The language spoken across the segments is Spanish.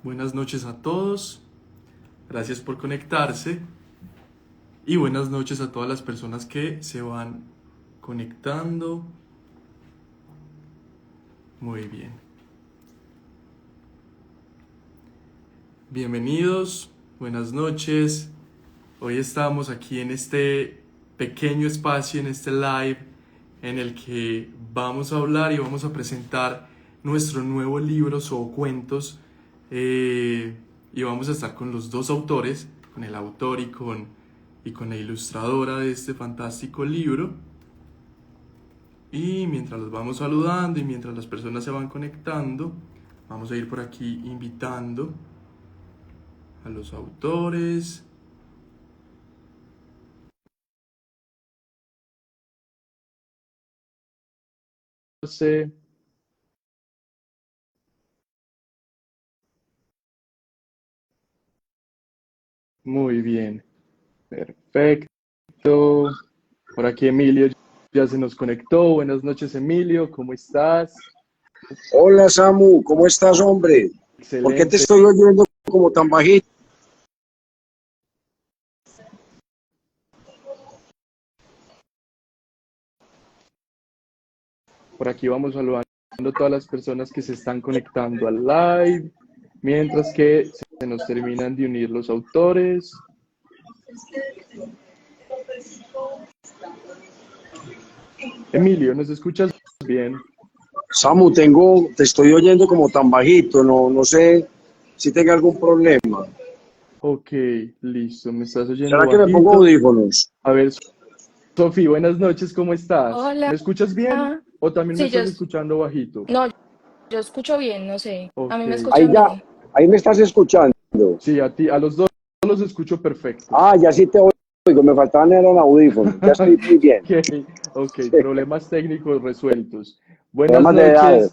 Buenas noches a todos, gracias por conectarse y buenas noches a todas las personas que se van conectando. Muy bien. Bienvenidos, buenas noches. Hoy estamos aquí en este pequeño espacio, en este live, en el que vamos a hablar y vamos a presentar nuestro nuevo libro o cuentos. Y vamos a estar con los dos autores, con el autor y con la ilustradora de este fantástico libro. Y mientras los vamos saludando y mientras las personas se van conectando, vamos a ir por aquí invitando a los autores. Muy bien, perfecto. Por aquí Emilio ya se nos conectó. Buenas noches, Emilio, ¿cómo estás? Hola Samu, ¿cómo estás, hombre? ¿Por qué te Excelente. estoy oyendo como tan bajito? Por aquí vamos saludando a todas las personas que se están conectando al live, mientras que se nos terminan de unir los autores. Emilio, ¿nos escuchas bien? Samu, te estoy oyendo como tan bajito, no sé si tenga algún problema. Ok, listo, me estás oyendo ¿Será que me pongo bajito. audífonos? A ver, Sofi, buenas noches, ¿cómo estás? Hola. ¿Me escuchas bien o también me Sí, estás escuchando bajito? no, yo escucho bien, no sé. A Ok, mí me Ahí escuchan ya, bien. ahí me estás escuchando. sí, a los dos los escucho perfecto. Ah, ya sí te oigo, me faltaban eran audífonos, ya estoy muy bien. Ok, ok, problemas técnicos resueltos. Buenas Problemas de edad.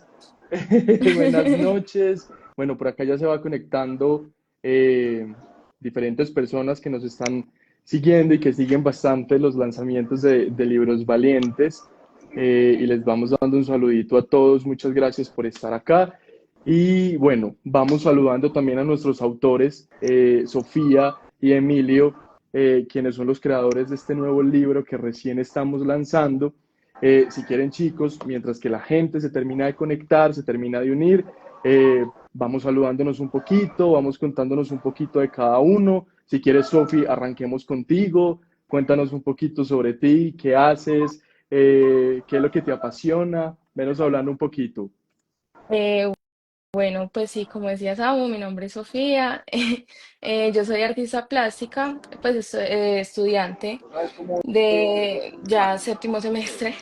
noches, buenas noches. Bueno, por acá ya se va conectando eh, diferentes personas que nos están siguiendo y que siguen bastante los lanzamientos de libros valientes. Y les vamos dando un saludito a todos. Muchas gracias por estar acá. Y bueno, vamos saludando también a nuestros autores, Sofía y Emilio, quienes son los creadores de este nuevo libro que recién estamos lanzando. Si quieren, chicos, mientras que la gente se termina de conectar, se termina de unir, vamos saludándonos un poquito, vamos contándonos un poquito de cada uno. Si quieres, Sofi, arranquemos contigo. Cuéntanos un poquito sobre ti, qué haces, qué es lo que te apasiona. Venos hablando un poquito. Eh, bueno, pues sí, como decía Samu, mi nombre es Sofía. Yo soy artista plástica, pues soy estudiante de ya séptimo semestre.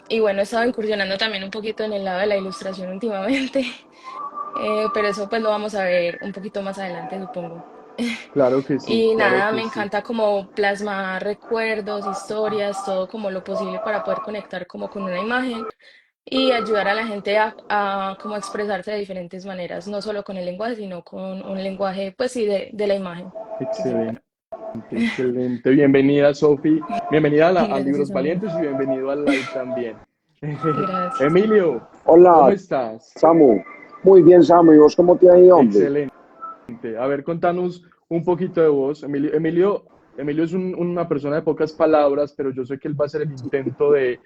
Y bueno, he estado incursionando también un poquito en el lado de la ilustración últimamente. Pero eso pues lo vamos a ver un poquito más adelante, supongo. Claro que sí, Y claro nada, que me sí. encanta como plasmar recuerdos, historias, todo como lo posible para poder conectar como con una imagen y ayudar a la gente a como expresarse de diferentes maneras, no solo con el lenguaje, sino con un lenguaje, pues sí, de la imagen. Sí, sí. Excelente, excelente. Bienvenida, Sofi. Bienvenida a Gracias, Libros amigo. Valientes y bienvenido al live también. Gracias. Emilio, ¿cómo Hola, estás? Samu. Muy bien, Samu, ¿y vos cómo te ha ido, hombre? Excelente. A ver, contanos un poquito de vos. Emilio es una persona de pocas palabras, pero yo sé que él va a hacer el intento de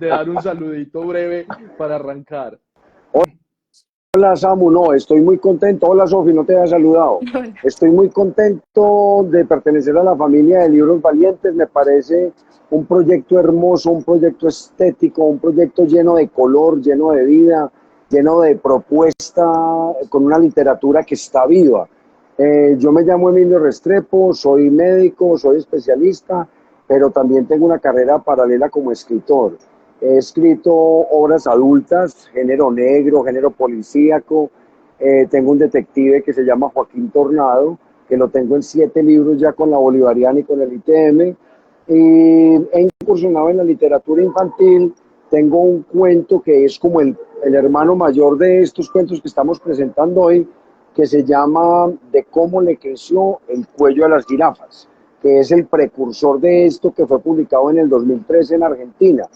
dar un saludito breve para arrancar. Hola Samu, no, estoy muy contento. Hola Sofi, no te había saludado. Estoy muy contento de pertenecer a la familia de Libros Valientes. Me parece un proyecto hermoso, un proyecto estético, un proyecto lleno de color, lleno de vida, lleno de propuesta, con una literatura que está viva. Yo me llamo Emilio Restrepo, soy médico, soy especialista, pero también tengo una carrera paralela como escritor. He escrito obras adultas, género negro, género policíaco. Tengo un detective que se llama Joaquín Tornado, que lo tengo en 7 libros ya con la Bolivariana y con el ITM. Y he incursionado en la literatura infantil. Tengo un cuento que es como el hermano mayor de estos cuentos que estamos presentando hoy, que se llama De cómo le creció el cuello a las jirafas, que es el precursor de esto que fue publicado en el 2013 en Argentina.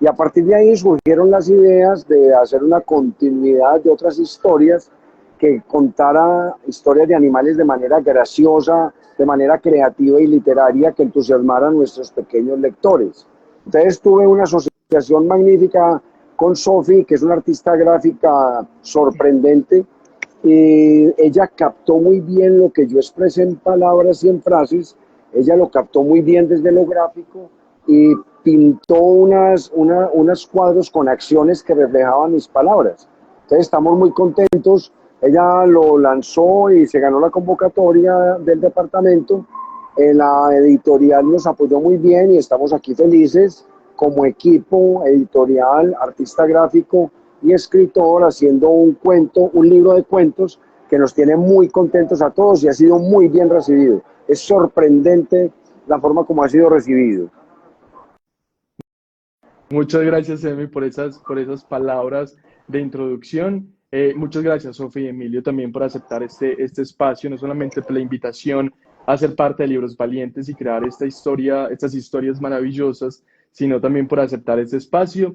Y a partir de ahí surgieron las ideas de hacer una continuidad de otras historias que contara historias de animales de manera graciosa, de manera creativa y literaria que entusiasmara a nuestros pequeños lectores. Entonces tuve una asociación magnífica con Sophie, que es una artista gráfica sorprendente, y ella captó muy bien lo que yo expresé en palabras y en frases, ella lo captó muy bien desde lo gráfico y pintó unos cuadros con acciones que reflejaban mis palabras. Entonces estamos muy contentos, ella lo lanzó y se ganó la convocatoria del departamento, la editorial nos apoyó muy bien y estamos aquí felices como equipo editorial, artista gráfico y escritor haciendo un cuento, un libro de cuentos que nos tiene muy contentos a todos y ha sido muy bien recibido. Es sorprendente la forma como ha sido recibido. Muchas gracias, Emi, por esas palabras de introducción. Muchas gracias, Sofía y Emilio, también por aceptar este espacio, no solamente por la invitación a ser parte de Libros Valientes y crear esta historia, estas historias maravillosas, sino también por aceptar este espacio.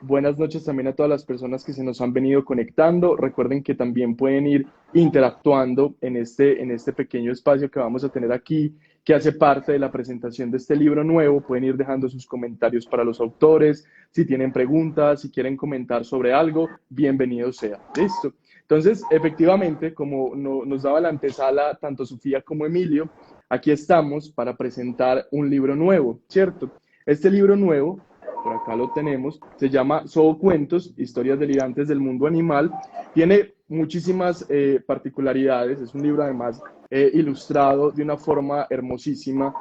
Buenas noches también a todas las personas que se nos han venido conectando. Recuerden que también pueden ir interactuando en este pequeño espacio que vamos a tener aquí, que hace parte de la presentación de este libro nuevo. Pueden ir dejando sus comentarios para los autores, si tienen preguntas, si quieren comentar sobre algo, bienvenido sea. Listo. Entonces, efectivamente, como nos daba la antesala tanto Sofía como Emilio, aquí estamos para presentar un libro nuevo, ¿cierto? Este libro nuevo, por acá lo tenemos, se llama Zoocuentos, historias delirantes del mundo animal. Tiene muchísimas particularidades, es un libro además ilustrado de una forma hermosísima,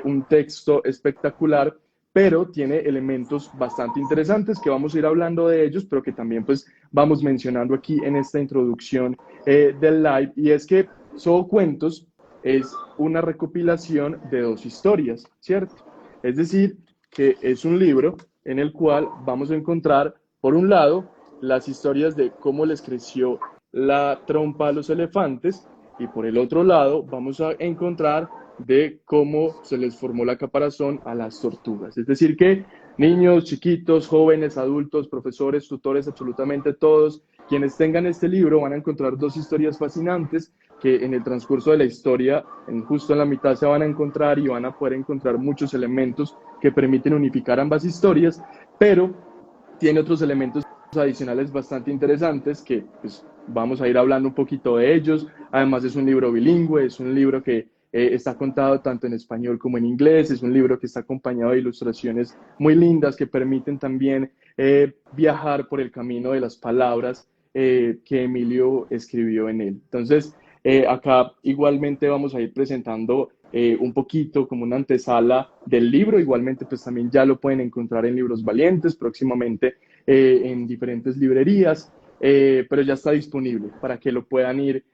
un texto espectacular, pero tiene elementos bastante interesantes que vamos a ir hablando de ellos, pero que también pues vamos mencionando aquí en esta introducción del live, y es que Zoocuentos es una recopilación de dos historias, ¿cierto? Es decir, que es un libro en el cual vamos a encontrar, por un lado, las historias de cómo les creció la trompa a los elefantes, y por el otro lado vamos a encontrar de cómo se les formó la caparazón a las tortugas. Es decir, que niños, chiquitos, jóvenes, adultos, profesores, tutores, absolutamente todos quienes tengan este libro van a encontrar dos historias fascinantes que en el transcurso de la historia, justo en la mitad, se van a encontrar y van a poder encontrar muchos elementos que permiten unificar ambas historias, pero tiene otros elementos adicionales bastante interesantes que pues, vamos a ir hablando un poquito de ellos. Además es un libro bilingüe, es un libro que está contado tanto en español como en inglés, es un libro que está acompañado de ilustraciones muy lindas que permiten también viajar por el camino de las palabras que Emilio escribió en él. Entonces, acá igualmente vamos a ir presentando un poquito como una antesala del libro. Igualmente, pues también ya lo pueden encontrar en Libros Valientes, próximamente en diferentes librerías, pero ya está disponible para que lo puedan ir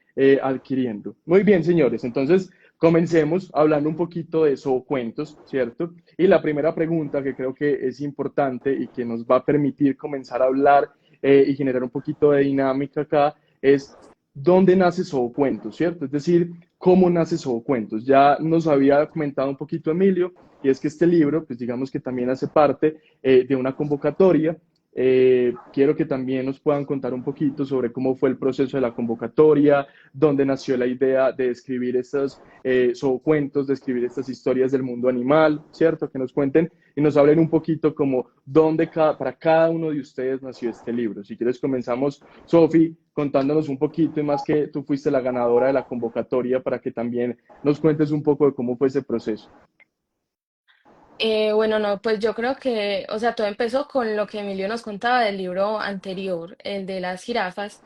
adquiriendo. Muy bien, señores, entonces comencemos hablando un poquito de Zoocuentos, ¿cierto? Y la primera pregunta que creo que es importante y que nos va a permitir comenzar a hablar y generar un poquito de dinámica acá es dónde nace Zoocuentos, ¿cierto? Es decir, cómo nace Zoocuentos. Ya nos había comentado un poquito Emilio, y es que este libro, pues digamos que también hace parte de una convocatoria. Quiero que también nos puedan contar un poquito sobre cómo fue el proceso de la convocatoria, dónde nació la idea de escribir estos cuentos, de escribir estas historias del mundo animal, ¿cierto? Que nos cuenten y nos hablen un poquito como dónde para cada uno de ustedes nació este libro. Si quieres comenzamos, Sofi, contándonos un poquito, y más que tú fuiste la ganadora de la convocatoria, para que también nos cuentes un poco de cómo fue ese proceso. Bueno, no, pues yo creo que, o sea, todo empezó con lo que Emilio nos contaba del libro anterior, el de las jirafas,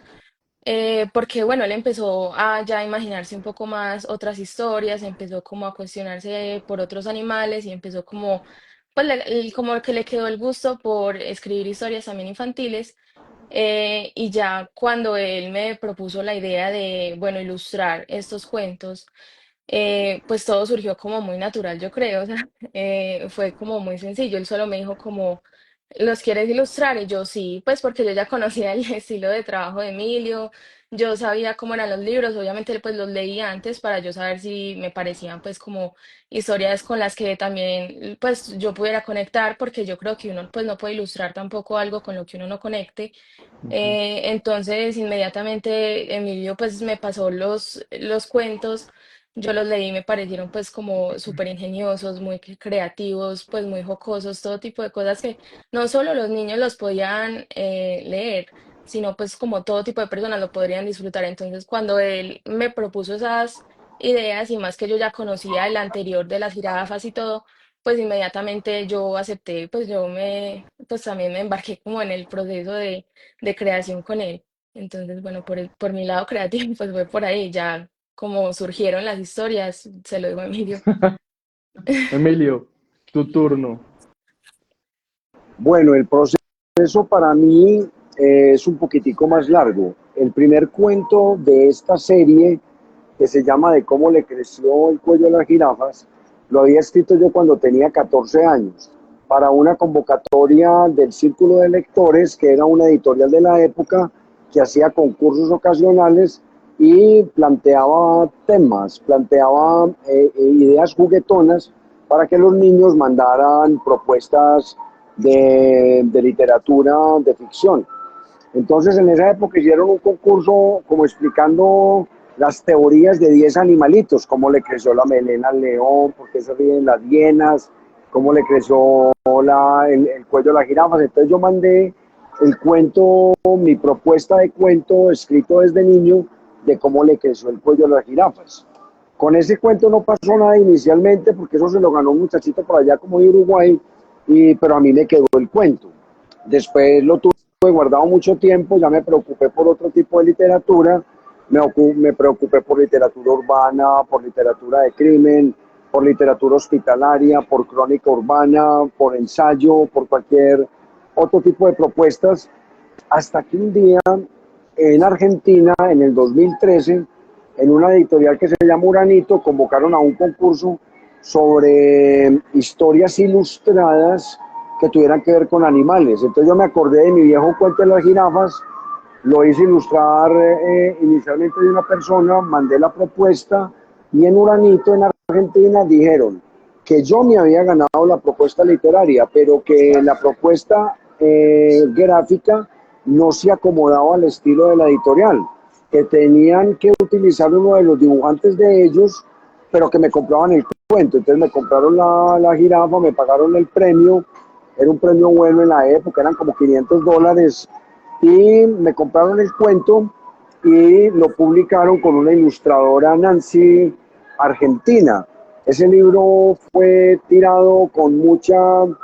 porque bueno, él empezó a ya imaginarse un poco más otras historias, empezó como a cuestionarse por otros animales y empezó como, pues como que le quedó el gusto por escribir historias también infantiles. Y ya cuando él me propuso la idea de, bueno, ilustrar estos cuentos, pues todo surgió como muy natural, yo creo, o sea, fue como muy sencillo. Él solo me dijo como, ¿los quieres ilustrar? Y yo sí, pues porque yo ya conocía el estilo de trabajo de Emilio, yo sabía cómo eran los libros, obviamente pues los leí antes para yo saber si me parecían pues como historias con las que también pues yo pudiera conectar, porque yo creo que uno pues no puede ilustrar tampoco algo con lo que uno no conecte. Ujú. Entonces, inmediatamente Emilio pues me pasó los cuentos, yo los leí, me parecieron pues como súper ingeniosos, muy creativos, pues muy jocosos, todo tipo de cosas que no solo los niños los podían leer, sino pues como todo tipo de personas lo podrían disfrutar. Entonces, cuando él me propuso esas ideas y más que yo ya conocía el anterior de las jirafas y todo, pues inmediatamente yo acepté, pues pues también me embarqué como en el proceso de creación con él. Entonces, bueno, por mi lado creativo, pues fue por ahí, ya como surgieron las historias, se lo digo a Emilio. Emilio, tu turno. Bueno, el proceso para mí es un poquitico más largo. El primer cuento de esta serie, que se llama De cómo le creció el cuello a las jirafas, lo había escrito yo cuando tenía 14 años, para una convocatoria del Círculo de Lectores, que era una editorial de la época que hacía concursos ocasionales y planteaba temas, planteaba ideas juguetonas para que los niños mandaran propuestas de literatura de ficción. Entonces, en esa época hicieron un concurso como explicando las teorías de 10 animalitos, cómo le creció la melena al león, por qué se ríen las hienas, cómo le creció el cuello a las jirafas. Entonces yo mandé el cuento, mi propuesta de cuento escrito desde niño de cómo le creció el cuello a las jirafas. Con ese cuento no pasó nada inicialmente porque eso se lo ganó un muchachito por allá como de Uruguay, pero a mí me quedó el cuento. Después lo tuve guardado mucho tiempo, ya me preocupé por otro tipo de literatura, me preocupé por literatura urbana, por literatura de crimen, por literatura hospitalaria, por crónica urbana, por ensayo, por cualquier otro tipo de propuestas, hasta que un día en Argentina, en el 2013, en una editorial que se llama Uranito, convocaron a un concurso sobre historias ilustradas que tuvieran que ver con animales. Entonces yo me acordé de mi viejo cuento de las jirafas, lo hice ilustrar inicialmente de una persona, mandé la propuesta y en Uranito, en Argentina, dijeron que yo me había ganado la propuesta literaria, pero que la propuesta gráfica no se acomodaba al estilo de la editorial, que tenían que utilizar uno de los dibujantes de ellos, pero que me compraban el cuento. Entonces me compraron la jirafa, me pagaron el premio, era un premio bueno en la época, eran como $500, y me compraron el cuento y lo publicaron con una ilustradora, Nancy, argentina. Ese libro fue tirado con mucho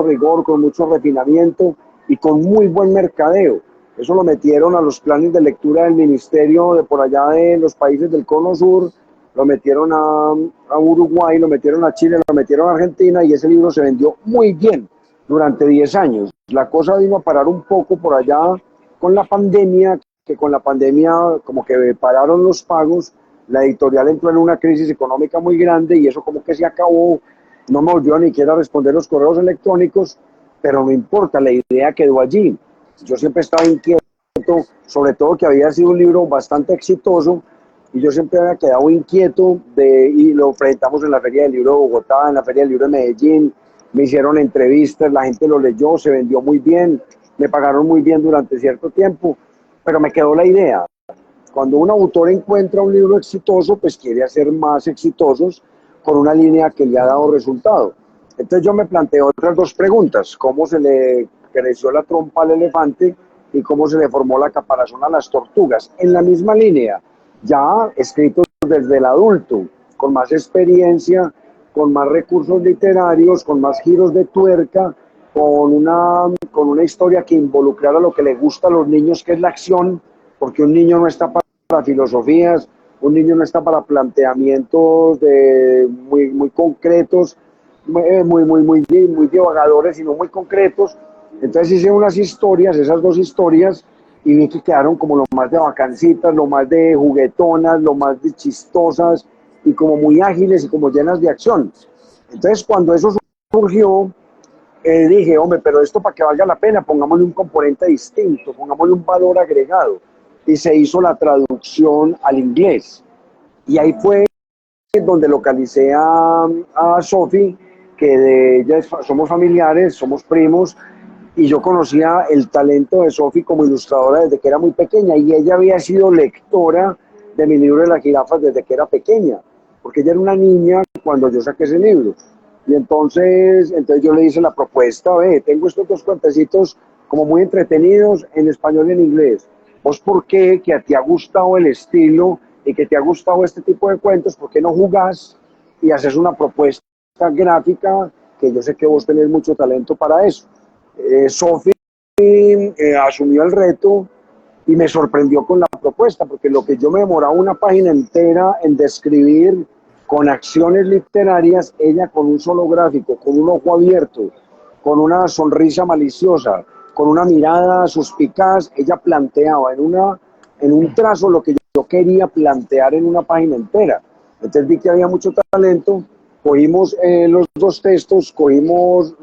rigor, con mucho refinamiento y con muy buen mercadeo. Eso lo metieron a los planes de lectura del ministerio de por allá de los países del Cono Sur, lo metieron a Uruguay, lo metieron a Chile, lo metieron a Argentina y ese libro se vendió muy bien durante 10 años. La cosa vino a parar un poco por allá con la pandemia, que con la pandemia como que pararon los pagos, la editorial entró en una crisis económica muy grande y eso como que se acabó, no me volvió ni siquiera a responder los correos electrónicos, pero no importa, la idea quedó allí. Yo siempre estaba inquieto, sobre todo que había sido un libro bastante exitoso y yo siempre había quedado inquieto y lo presentamos en la Feria del Libro de Bogotá, en la Feria del Libro de Medellín, me hicieron entrevistas, la gente lo leyó, se vendió muy bien, me pagaron muy bien durante cierto tiempo, pero me quedó la idea. Cuando un autor encuentra un libro exitoso, pues quiere hacer más exitosos con una línea que le ha dado resultado. Entonces yo me planteo otras dos preguntas: ¿cómo se le creció la trompa al elefante y cómo se le formó la caparazón a las tortugas? En la misma línea, ya escritos desde el adulto, con más experiencia, con más recursos literarios, con más giros de tuerca, con una historia que involucrara lo que le gusta a los niños, que es la acción, porque un niño no está para filosofías, un niño no está para planteamientos muy concretos, muy divagadores, sino muy concretos. Entonces hice unas historias, esas dos historias, y vi que quedaron como lo más de bacancitas, lo más de juguetonas, lo más de chistosas, y como muy ágiles y como llenas de acción. Entonces cuando eso surgió, dije, hombre, pero esto para que valga la pena, pongámosle un componente distinto, pongámosle un valor agregado. Y se hizo la traducción al inglés. Y ahí fue donde localicé a Sofi, que de ella somos familiares, somos primos, y yo conocía el talento de Sofi como ilustradora desde que era muy pequeña, y ella había sido lectora de mi libro de las jirafas desde que era pequeña, porque ella era una niña cuando yo saqué ese libro. Y entonces yo le hice la propuesta, ve, tengo estos dos cuentecitos como muy entretenidos en español y en inglés. ¿Vos por qué, que a ti ha gustado el estilo y que te ha gustado este tipo de cuentos, por qué no jugás y haces una propuesta gráfica, que yo sé que vos tenés mucho talento para eso? Sofi asumió el reto y me sorprendió con la propuesta, porque lo que yo me demoraba una página entera en describir con acciones literarias, ella con un solo gráfico, con un ojo abierto, con una sonrisa maliciosa, con una mirada suspicaz, ella planteaba en un trazo lo que yo quería plantear en una página entera. Entonces vi que había mucho talento, cogimos los dos textos, cogimos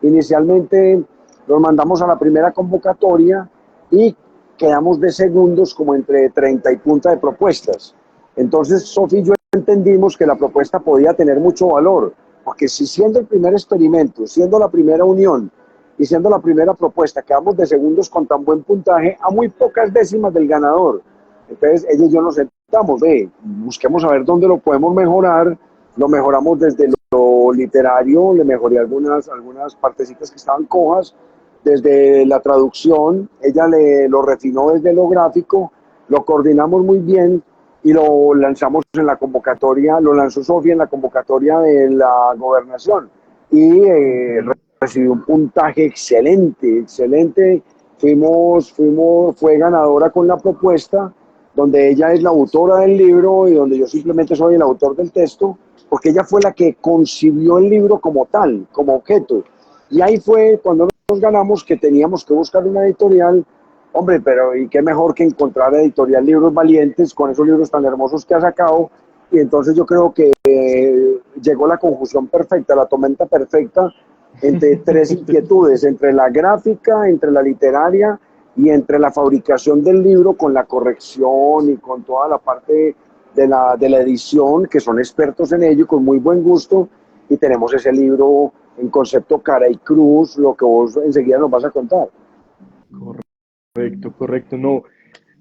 inicialmente los mandamos a la primera convocatoria y quedamos de segundos como entre 30 y punta de propuestas. Entonces, Sofi y yo entendimos que la propuesta podía tener mucho valor, porque si siendo el primer experimento, siendo la primera unión y siendo la primera propuesta, quedamos de segundos con tan buen puntaje a muy pocas décimas del ganador. Entonces, ella y yo nos sentamos, busquemos a ver dónde lo podemos mejorar, lo mejoramos desde lo literario, le mejoré algunas partecitas que estaban cojas, desde la traducción, ella lo refinó desde lo gráfico, lo coordinamos muy bien y lo lanzamos en la convocatoria, lo lanzó Sofía en la convocatoria de la gobernación y recibió un puntaje excelente, excelente. Fue ganadora con la propuesta, donde ella es la autora del libro y donde yo simplemente soy el autor del texto, porque ella fue la que concibió el libro como tal, como objeto. Y ahí fue cuando nos ganamos que teníamos que buscar una editorial. Hombre, pero y qué mejor que encontrar editorial Libros Valientes con esos libros tan hermosos que ha sacado. Y entonces yo creo que llegó la conjunción perfecta, la tormenta perfecta entre tres inquietudes, entre la gráfica, entre la literaria y entre la fabricación del libro con la corrección y con toda la parte de la edición, que son expertos en ello, con muy buen gusto, y tenemos ese libro en concepto cara y cruz, lo que vos enseguida nos vas a contar. Correcto, correcto. No,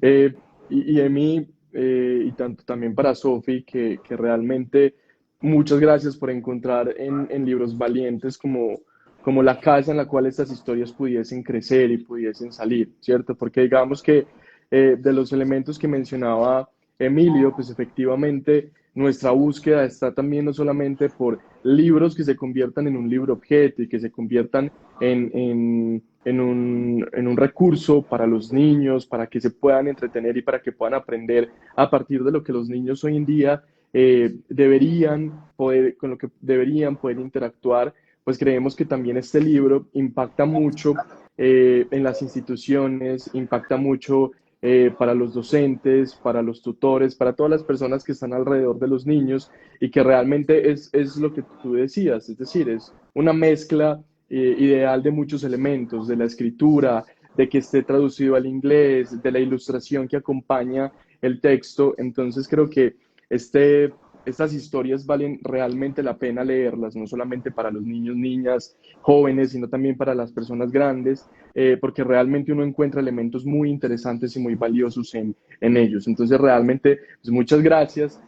y de mí, y tanto también para Sofi, que realmente muchas gracias por encontrar en Libros Valientes como la casa en la cual estas historias pudiesen crecer y pudiesen salir, ¿cierto? Porque digamos que de los elementos que mencionaba Emilio, pues efectivamente nuestra búsqueda está también no solamente por libros que se conviertan en un libro objeto y que se conviertan en un recurso para los niños, para que se puedan entretener y para que puedan aprender a partir de lo que los niños hoy en día deberían poder, con lo que deberían poder interactuar. Pues creemos que también este libro impacta mucho en las instituciones, impacta mucho para los docentes, para los tutores, para todas las personas que están alrededor de los niños y que realmente es lo que tú decías, es decir, es una mezcla ideal de muchos elementos, de la escritura, de que esté traducido al inglés, de la ilustración que acompaña el texto. Entonces creo que estas historias valen realmente la pena leerlas, no solamente para los niños, niñas, jóvenes, sino también para las personas grandes, porque realmente uno encuentra elementos muy interesantes y muy valiosos en ellos. Entonces, realmente, pues muchas gracias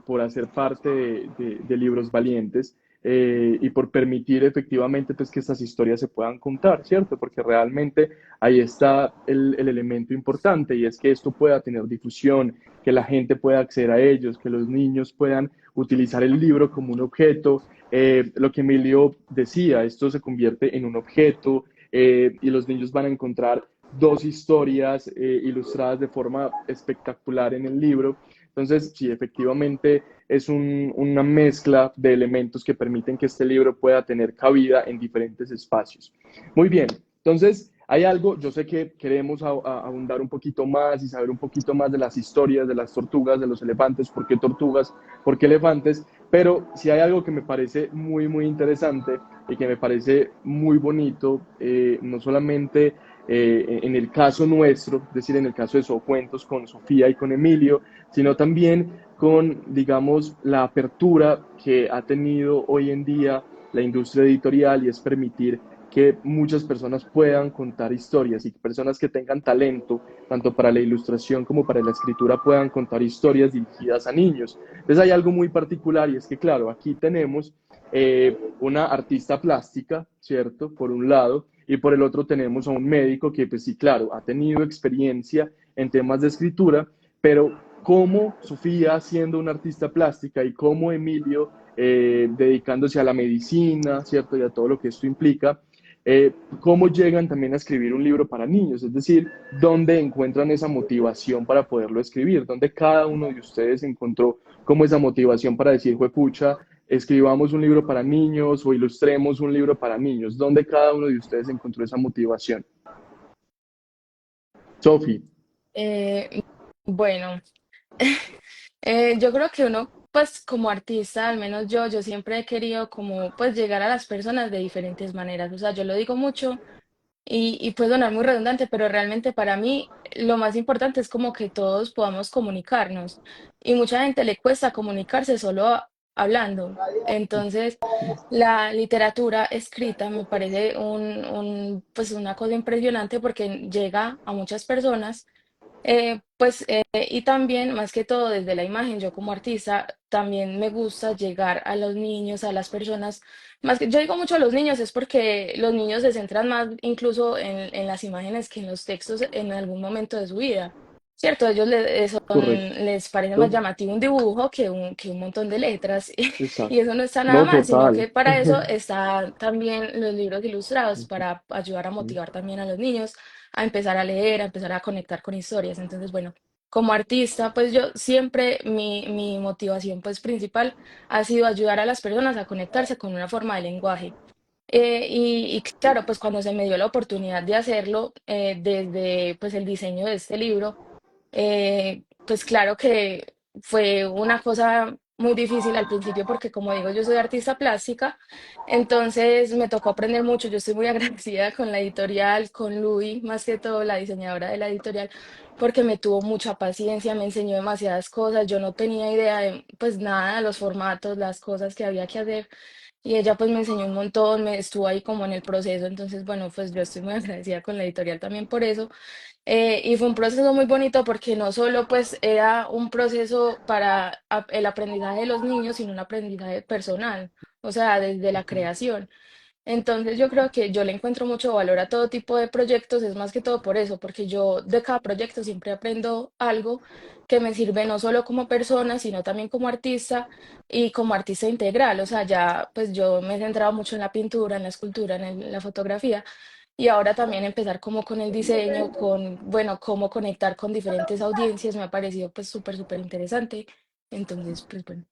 por hacer parte de Libros Valientes. Y por permitir efectivamente pues, que estas historias se puedan contar, ¿cierto? Porque realmente ahí está el elemento importante y es que esto pueda tener difusión, que la gente pueda acceder a ellos, que los niños puedan utilizar el libro como un objeto. Lo que Emilio decía, esto se convierte en un objeto y los niños van a encontrar dos historias ilustradas de forma espectacular en el libro. Entonces, sí, efectivamente es una mezcla de elementos que permiten que este libro pueda tener cabida en diferentes espacios. Muy bien, entonces hay algo, yo sé que queremos ahondar un poquito más y saber un poquito más de las historias de las tortugas, de los elefantes, por qué tortugas, por qué elefantes, pero si hay algo que me parece muy, muy interesante y que me parece muy bonito, no solamente en el caso nuestro, es decir, en el caso de Socuentos con Sofía y con Emilio, sino también con, digamos, la apertura que ha tenido hoy en día la industria editorial y es permitir que muchas personas puedan contar historias y personas que tengan talento, tanto para la ilustración como para la escritura, puedan contar historias dirigidas a niños. Entonces hay algo muy particular y es que, claro, aquí tenemos una artista plástica, ¿cierto? Por un lado, y por el otro tenemos a un médico que, pues sí, claro, ha tenido experiencia en temas de escritura, pero como Sofía siendo una artista plástica y como Emilio dedicándose a la medicina, ¿cierto? Y a todo lo que esto implica, cómo llegan también a escribir un libro para niños, es decir, dónde encuentran esa motivación para poderlo escribir, dónde cada uno de ustedes encontró como esa motivación para decir, juepucha, escribamos un libro para niños o ilustremos un libro para niños, dónde cada uno de ustedes encontró esa motivación. Sofi, Eh, bueno, yo creo que uno, pues como artista, al menos yo siempre he querido como pues llegar a las personas de diferentes maneras. O sea, yo lo digo mucho y puede sonar muy redundante, pero realmente para mí lo más importante es como que todos podamos comunicarnos. Y mucha gente le cuesta comunicarse solo hablando. Entonces, la literatura escrita me parece pues una cosa impresionante porque llega a muchas personas y también, más que todo, desde la imagen, yo como artista, también me gusta llegar a los niños, a las personas, más que yo digo mucho a los niños, es porque los niños se centran más incluso en las imágenes que en los textos en algún momento de su vida, ¿cierto? A ellos correcto, les parece más llamativo un dibujo que un montón de letras, y exacto. eso no está nada No, mal, sino total. que para eso están también los libros ilustrados, para ayudar a motivar también a los niños a empezar a leer, a empezar a conectar con historias. Entonces, bueno, como artista, pues yo siempre mi motivación pues principal ha sido ayudar a las personas a conectarse con una forma de lenguaje. Y claro, pues cuando se me dio la oportunidad de hacerlo desde pues el diseño de este libro, pues claro que fue una cosa muy difícil al principio porque como digo, yo soy artista plástica, entonces me tocó aprender mucho. Yo estoy muy agradecida con la editorial, con Louis, más que todo la diseñadora de la editorial, porque me tuvo mucha paciencia, me enseñó demasiadas cosas. Yo no tenía idea de pues nada de los formatos, las cosas que había que hacer. Y ella pues me enseñó un montón, me estuvo ahí como en el proceso, entonces bueno, pues yo estoy muy agradecida con la editorial también por eso. Y fue un proceso muy bonito porque no solo pues era un proceso para el aprendizaje de los niños, sino un aprendizaje personal, o sea, desde la creación. Entonces yo creo que yo le encuentro mucho valor a todo tipo de proyectos, es más que todo por eso, porque yo de cada proyecto siempre aprendo algo que me sirve no solo como persona, sino también como artista y como artista integral. O sea, ya pues yo me he centrado mucho en la pintura, en la escultura, en la fotografía y ahora también empezar como con el diseño, con, bueno, cómo conectar con diferentes audiencias me ha parecido pues súper, súper interesante. Entonces, pues bueno.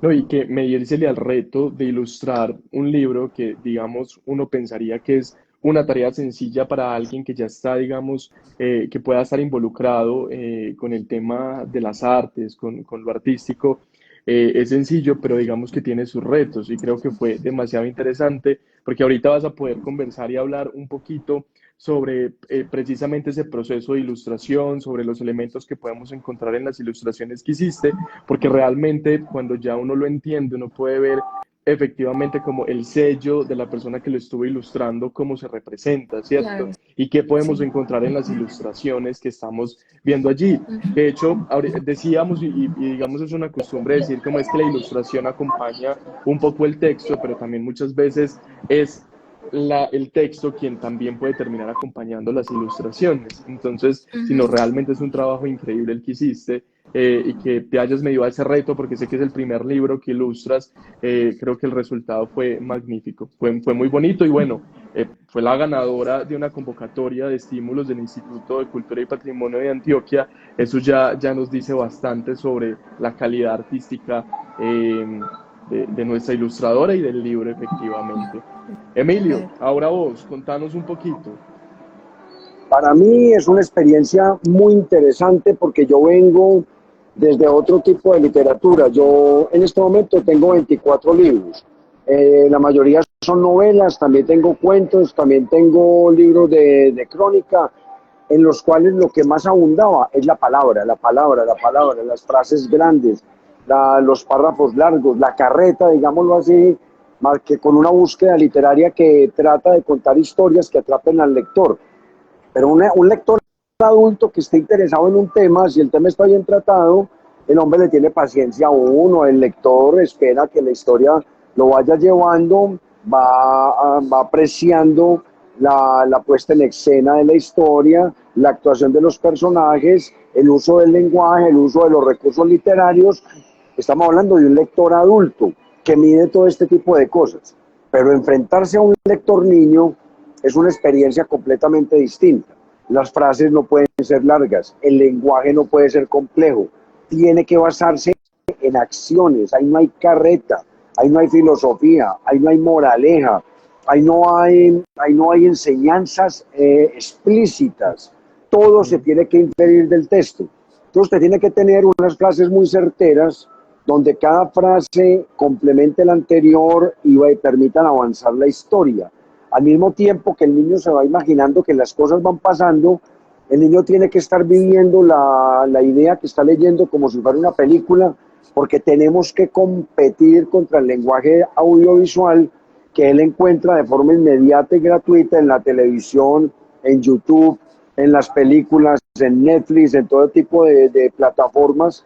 No, y que medírsele al reto de ilustrar un libro que, digamos, uno pensaría que es una tarea sencilla para alguien que ya está, digamos, que pueda estar involucrado con el tema de las artes, con lo artístico, es sencillo, pero digamos que tiene sus retos y creo que fue demasiado interesante porque ahorita vas a poder conversar y hablar un poquito sobre precisamente ese proceso de ilustración, sobre los elementos que podemos encontrar en las ilustraciones que hiciste porque realmente cuando ya uno lo entiende, uno puede ver efectivamente como el sello de la persona que lo estuvo ilustrando, cómo se representa, ¿cierto? Claro, Y qué podemos sí. encontrar en las ilustraciones que estamos viendo allí. Ujú. De hecho, decíamos, y digamos es una costumbre decir como es que la ilustración acompaña un poco el texto, pero también muchas veces es el texto quien también puede terminar acompañando las ilustraciones. Entonces, si no, Ujú. realmente es un trabajo increíble el que hiciste y que te hayas medido a ese reto, porque sé que es el primer libro que ilustras, creo que el resultado fue magnífico, fue muy bonito y bueno, fue la ganadora de una convocatoria de estímulos del Instituto de Cultura y Patrimonio de Antioquia. Eso ya nos dice bastante sobre la calidad artística de nuestra ilustradora y del libro, efectivamente. Emilio, Claro. ahora vos, contanos un poquito. Para mí es una experiencia muy interesante porque yo vengo desde otro tipo de literatura. Yo en este momento tengo 24 libros. La mayoría son novelas, también tengo cuentos, también tengo libros de crónica, en los cuales lo que más abundaba es la palabra, las frases grandes, los párrafos largos, la carreta, digámoslo así, más que con una búsqueda literaria que trata de contar historias que atrapen al lector. Pero un lector adulto que esté interesado en un tema, si el tema está bien tratado, el hombre le tiene paciencia a uno, el lector espera que la historia lo vaya llevando, va apreciando la puesta en escena de la historia, la actuación de los personajes, el uso del lenguaje, el uso de los recursos literarios. Estamos hablando de un lector adulto que mide todo este tipo de cosas. Pero enfrentarse a un lector niño es una experiencia completamente distinta. Las frases no pueden ser largas, el lenguaje no puede ser complejo, tiene que basarse en acciones, ahí no hay carreta, ahí no hay filosofía, ahí no hay moraleja, ahí no hay enseñanzas explícitas, todo se tiene que inferir del texto. Entonces usted tiene que tener unas frases muy certeras, donde cada frase complemente la anterior y permitan avanzar la historia. Al mismo tiempo que el niño se va imaginando que las cosas van pasando, el niño tiene que estar viviendo la idea que está leyendo como si fuera una película, porque tenemos que competir contra el lenguaje audiovisual que él encuentra de forma inmediata y gratuita en la televisión, en YouTube, en las películas, en Netflix, en todo tipo de plataformas.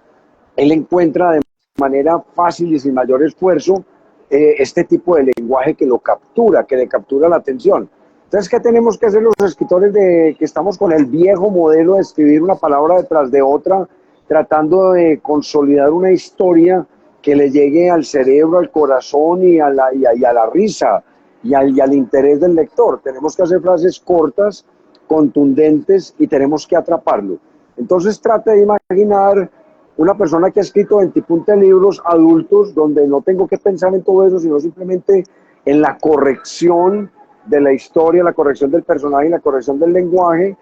Él encuentra de manera fácil y sin mayor esfuerzo este tipo de lenguaje que lo captura, que le captura la atención. Entonces, ¿qué tenemos que hacer los escritores que estamos con el viejo modelo de escribir una palabra detrás de otra, tratando de consolidar una historia que le llegue al cerebro, al corazón y a la risa y al interés del lector? Tenemos que hacer frases cortas, contundentes y tenemos que atraparlo. Entonces, trate de imaginar una persona que ha escrito 20 libros adultos donde no tengo que pensar en todo eso, sino simplemente en la corrección de la historia, la corrección del personaje y la corrección del lenguaje.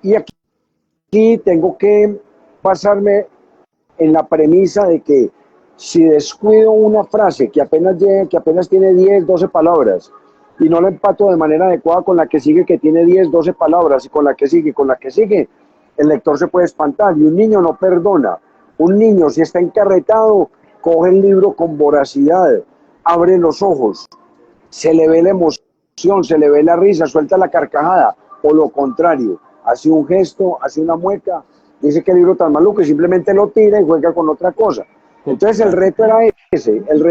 Y aquí tengo que basarme en la premisa de que si descuido una frase que apenas tiene 10, 12 palabras y no la empato de manera adecuada con la que sigue, que tiene 10, 12 palabras, y con la que sigue, el lector se puede espantar. Y un niño no perdona. Un niño, si está encarretado, coge el libro con voracidad, abre los ojos, se le ve la emoción, se le ve la risa, suelta la carcajada, o lo contrario, hace un gesto, hace una mueca, dice que el libro tan maluco y simplemente lo tira y juega con otra cosa. Entonces el reto era ese, el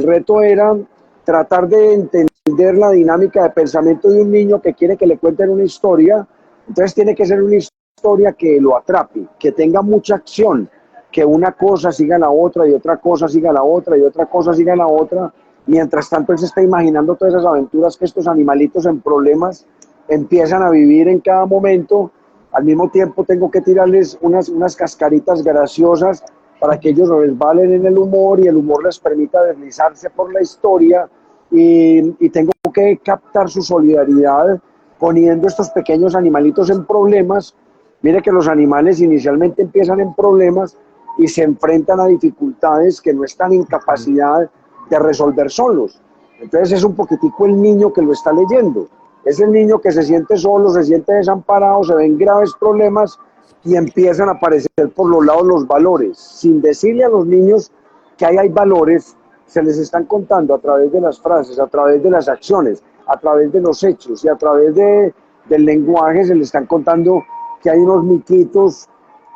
reto era tratar de entender la dinámica de pensamiento de un niño que quiere que le cuenten una historia. Entonces tiene que ser una historia que lo atrape, que tenga mucha acción, que una cosa siga la otra y otra cosa siga la otra y otra cosa siga la otra. Mientras tanto él se está imaginando todas esas aventuras que estos animalitos en problemas empiezan a vivir en cada momento. Al mismo tiempo tengo que tirarles unas cascaritas graciosas para que ellos resbalen en el humor y el humor les permita deslizarse por la historia, y tengo que captar su solidaridad poniendo estos pequeños animalitos en problemas. Mire que los animales inicialmente empiezan en problemas y se enfrentan a dificultades que no están en capacidad de resolver solos. Entonces es un poquitico el niño que lo está leyendo. Es el niño que se siente solo, se siente desamparado, se ven graves problemas y empiezan a aparecer por los lados los valores. Sin decirle a los niños que hay valores, se les están contando a través de las frases, a través de las acciones, a través de los hechos y a través del lenguaje. Se les están contando que hay unos miquitos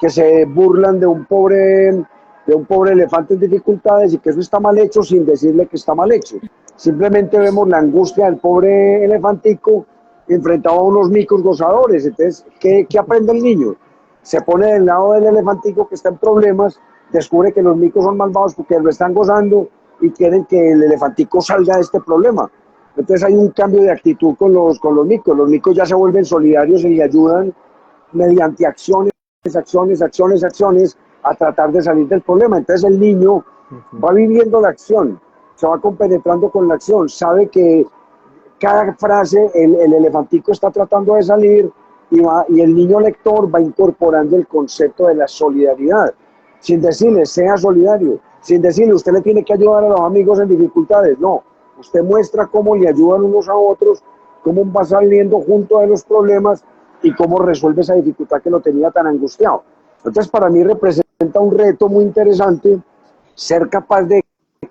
que se burlan de un pobre elefante en dificultades y que eso está mal hecho, sin decirle que está mal hecho. Simplemente vemos la angustia del pobre elefantico enfrentado a unos micos gozadores. Entonces, ¿qué aprende el niño? Se pone del lado del elefantico que está en problemas, descubre que los micos son malvados porque lo están gozando y quieren que el elefantico salga de este problema. Entonces hay un cambio de actitud con los micos. Los micos ya se vuelven solidarios y le ayudan mediante acciones a tratar de salir del problema. Entonces el niño va viviendo la acción, se va compenetrando con la acción, sabe que cada frase el elefantico está tratando de salir y el niño lector va incorporando el concepto de la solidaridad, sin decirle sea solidario, sin decirle usted le tiene que ayudar a los amigos en dificultades, no, usted muestra cómo le ayudan unos a otros, cómo va saliendo junto a los problemas y cómo resuelve esa dificultad que lo tenía tan angustiado. Entonces para mí representa un reto muy interesante ser capaz de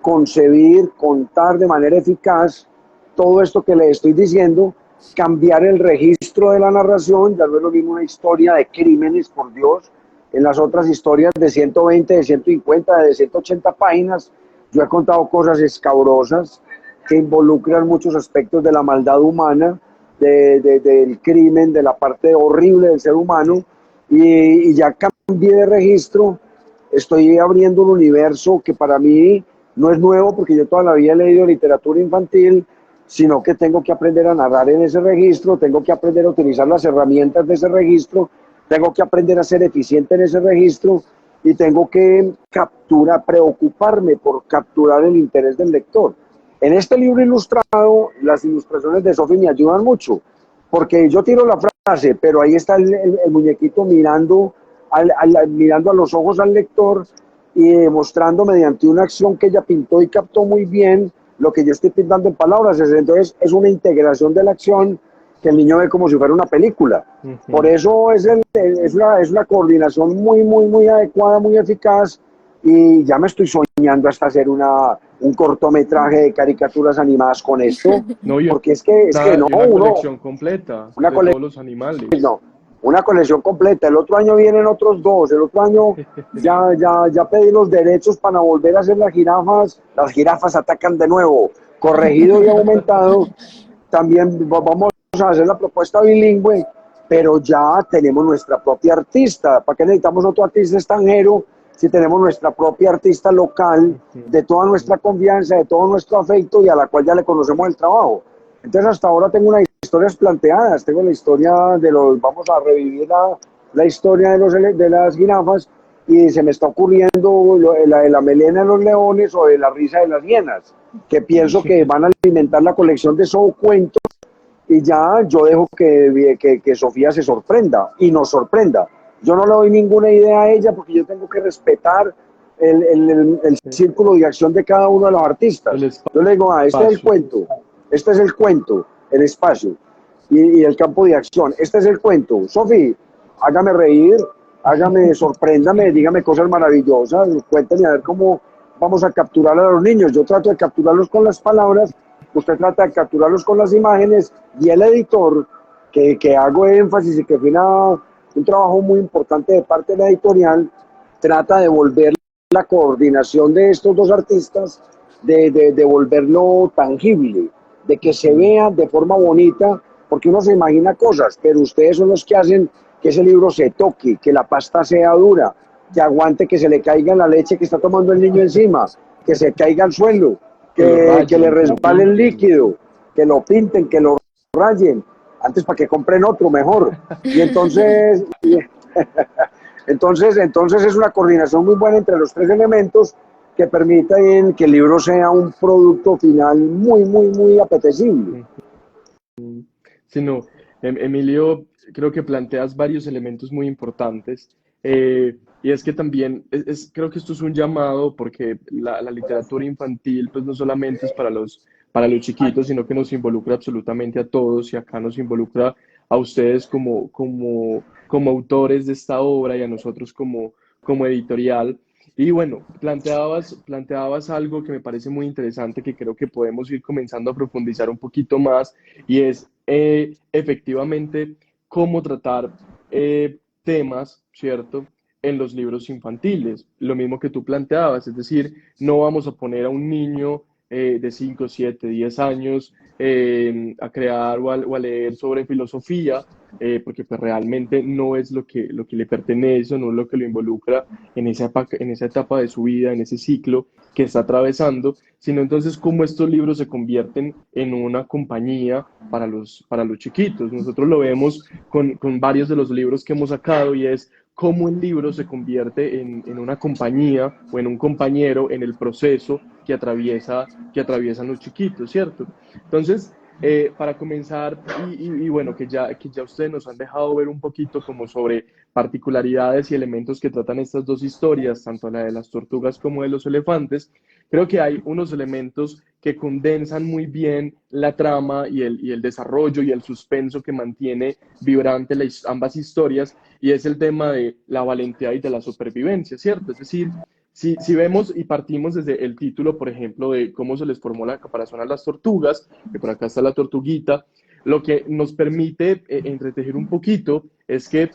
concebir, contar de manera eficaz todo esto que le estoy diciendo, cambiar el registro de la narración, ya no es lo mismo una historia de crímenes, por Dios, en las otras historias de 120, de 150, de 180 páginas, yo he contado cosas escabrosas que involucran muchos aspectos de la maldad humana, del crimen, de la parte horrible del ser humano, y ya cambié de registro, estoy abriendo un universo que para mí no es nuevo porque yo toda la vida he leído literatura infantil, sino que tengo que aprender a narrar en ese registro, tengo que aprender a utilizar las herramientas de ese registro, tengo que aprender a ser eficiente en ese registro y tengo que preocuparme por capturar el interés del lector. En este libro ilustrado, las ilustraciones de Sophie me ayudan mucho, porque yo tiro la frase, pero ahí está el muñequito mirando mirando a los ojos al lector y demostrando mediante una acción que ella pintó y captó muy bien lo que yo estoy pintando en palabras. Entonces es una integración de la acción que el niño ve como si fuera una película. Por eso es una coordinación muy adecuada, muy eficaz, y ya me estoy soñando hasta hacer un cortometraje de caricaturas animadas con esto, No, porque es que no, una colección completa de todos los animales. no, una colección completa. El otro año vienen otros 2. El otro año ya pedí los derechos para volver a hacer las jirafas. Las jirafas atacan de nuevo, corregido y aumentado. También vamos a hacer la propuesta bilingüe, pero ya tenemos nuestra propia artista. ¿Para qué necesitamos otro artista extranjero si tenemos nuestra propia artista local, de toda nuestra confianza, de todo nuestro afecto y a la cual ya le conocemos el trabajo? Entonces hasta ahora tengo unas historias planteadas, tengo la historia vamos a revivir la historia de las jirafas, y se me está ocurriendo la melena de los leones o de la risa de las hienas, que pienso que van a alimentar la colección de esos cuentos, y ya yo dejo que Sofía se sorprenda y nos sorprenda. Yo no le doy ninguna idea a ella porque yo tengo que respetar el círculo de acción de cada uno de los artistas. Yo le digo, este es el cuento. Este es el cuento, el espacio y el campo de acción. Este es el cuento. Sofi, hágame reír, sorpréndame, dígame cosas maravillosas, cuéntame a ver cómo vamos a capturar a los niños. Yo trato de capturarlos con las palabras, usted trata de capturarlos con las imágenes, y el editor, que hago énfasis y que fue un trabajo muy importante de parte de la editorial, trata de volver la coordinación de estos dos artistas, de volverlo tangible, de que se vea de forma bonita, porque uno se imagina cosas, pero ustedes son los que hacen que ese libro se toque, que la pasta sea dura, que aguante que se le caiga la leche que está tomando el niño encima, que se caiga al suelo, que le resbale el líquido, que lo pinten, que lo rayen, antes para que compren otro mejor. Y entonces, entonces es una coordinación muy buena entre los tres elementos que permiten que el libro sea un producto final muy apetecible. Sí, no, Emilio, creo que planteas varios elementos muy importantes, y es que también, creo que esto es un llamado porque la literatura infantil pues no solamente es para los chiquitos, sino que nos involucra absolutamente a todos, y acá nos involucra a ustedes como autores de esta obra y a nosotros como editorial. Y bueno, planteabas algo que me parece muy interesante, que creo que podemos ir comenzando a profundizar un poquito más, y es efectivamente cómo tratar temas, ¿cierto? En los libros infantiles. Lo mismo que tú planteabas, es decir, no vamos a poner a un niño de 5, 7, 10 años a crear o a leer sobre filosofía, porque pues realmente no es lo que le pertenece, no es lo que lo involucra en esa etapa de su vida, en ese ciclo que está atravesando, sino entonces cómo estos libros se convierten en una compañía para los chiquitos. Nosotros lo vemos con varios de los libros que hemos sacado, y es cómo el libro se convierte en una compañía o en un compañero en el proceso que atraviesan los chiquitos, ¿cierto? Entonces, para comenzar, y bueno, que ya ustedes nos han dejado ver un poquito como sobre particularidades y elementos que tratan estas dos historias, tanto la de las tortugas como de los elefantes, creo que hay unos elementos que condensan muy bien la trama y el desarrollo y el suspenso que mantiene vibrante ambas historias, y es el tema de la valentía y de la supervivencia, ¿cierto? Es decir, si vemos y partimos desde el título, por ejemplo, de cómo se les formó la caparazón a las tortugas, que por acá está la tortuguita, lo que nos permite entretejer un poquito es que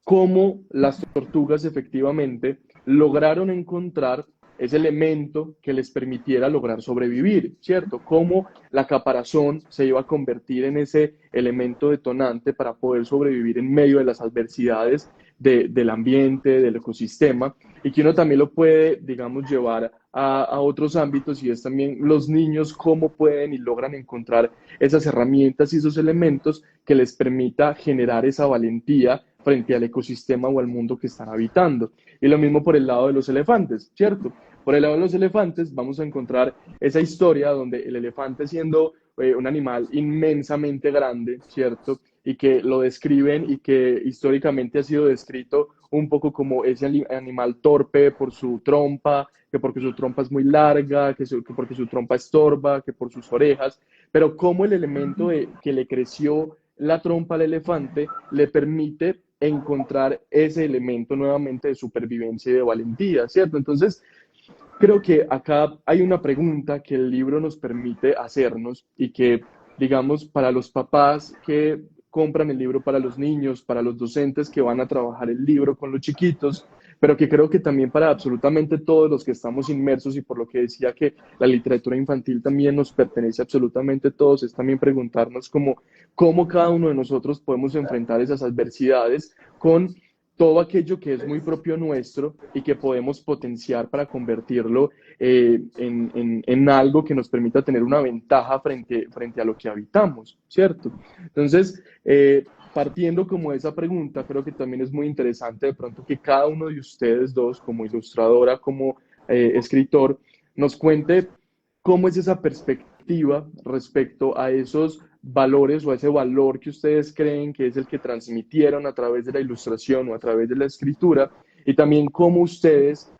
cómo las tortugas efectivamente lograron encontrar ese elemento que les permitiera lograr sobrevivir, ¿cierto? Cómo la caparazón se iba a convertir en ese elemento detonante para poder sobrevivir en medio de las adversidades del ambiente, del ecosistema, y que uno también lo puede, digamos, llevar a otros ámbitos, y es también los niños cómo pueden y logran encontrar esas herramientas y esos elementos que les permita generar esa valentía frente al ecosistema o al mundo que están habitando. Y lo mismo por el lado de los elefantes, ¿cierto? Por el lado de los elefantes vamos a encontrar esa historia donde el elefante, siendo un animal inmensamente grande, ¿cierto? Y que lo describen y que históricamente ha sido descrito un poco como ese animal torpe por su trompa, que porque su trompa es muy larga, que porque su trompa estorba, que por sus orejas, pero como el elemento de que le creció la trompa al elefante le permite encontrar ese elemento nuevamente de supervivencia y de valentía, ¿cierto? Entonces, creo que acá hay una pregunta que el libro nos permite hacernos y que, digamos, para los papás que compran el libro para los niños, para los docentes que van a trabajar el libro con los chiquitos, pero que creo que también para absolutamente todos los que estamos inmersos, y por lo que decía que la literatura infantil también nos pertenece absolutamente a todos, es también preguntarnos cómo cada uno de nosotros podemos enfrentar esas adversidades con todo aquello que es muy propio nuestro y que podemos potenciar para convertirlo en algo que nos permita tener una ventaja frente a lo que habitamos, ¿cierto? Entonces, partiendo como de esa pregunta, creo que también es muy interesante de pronto que cada uno de ustedes dos, como ilustradora, como escritor, nos cuente cómo es esa perspectiva respecto a esos valores o a ese valor que ustedes creen que es el que transmitieron a través de la ilustración o a través de la escritura, y también cómo ustedes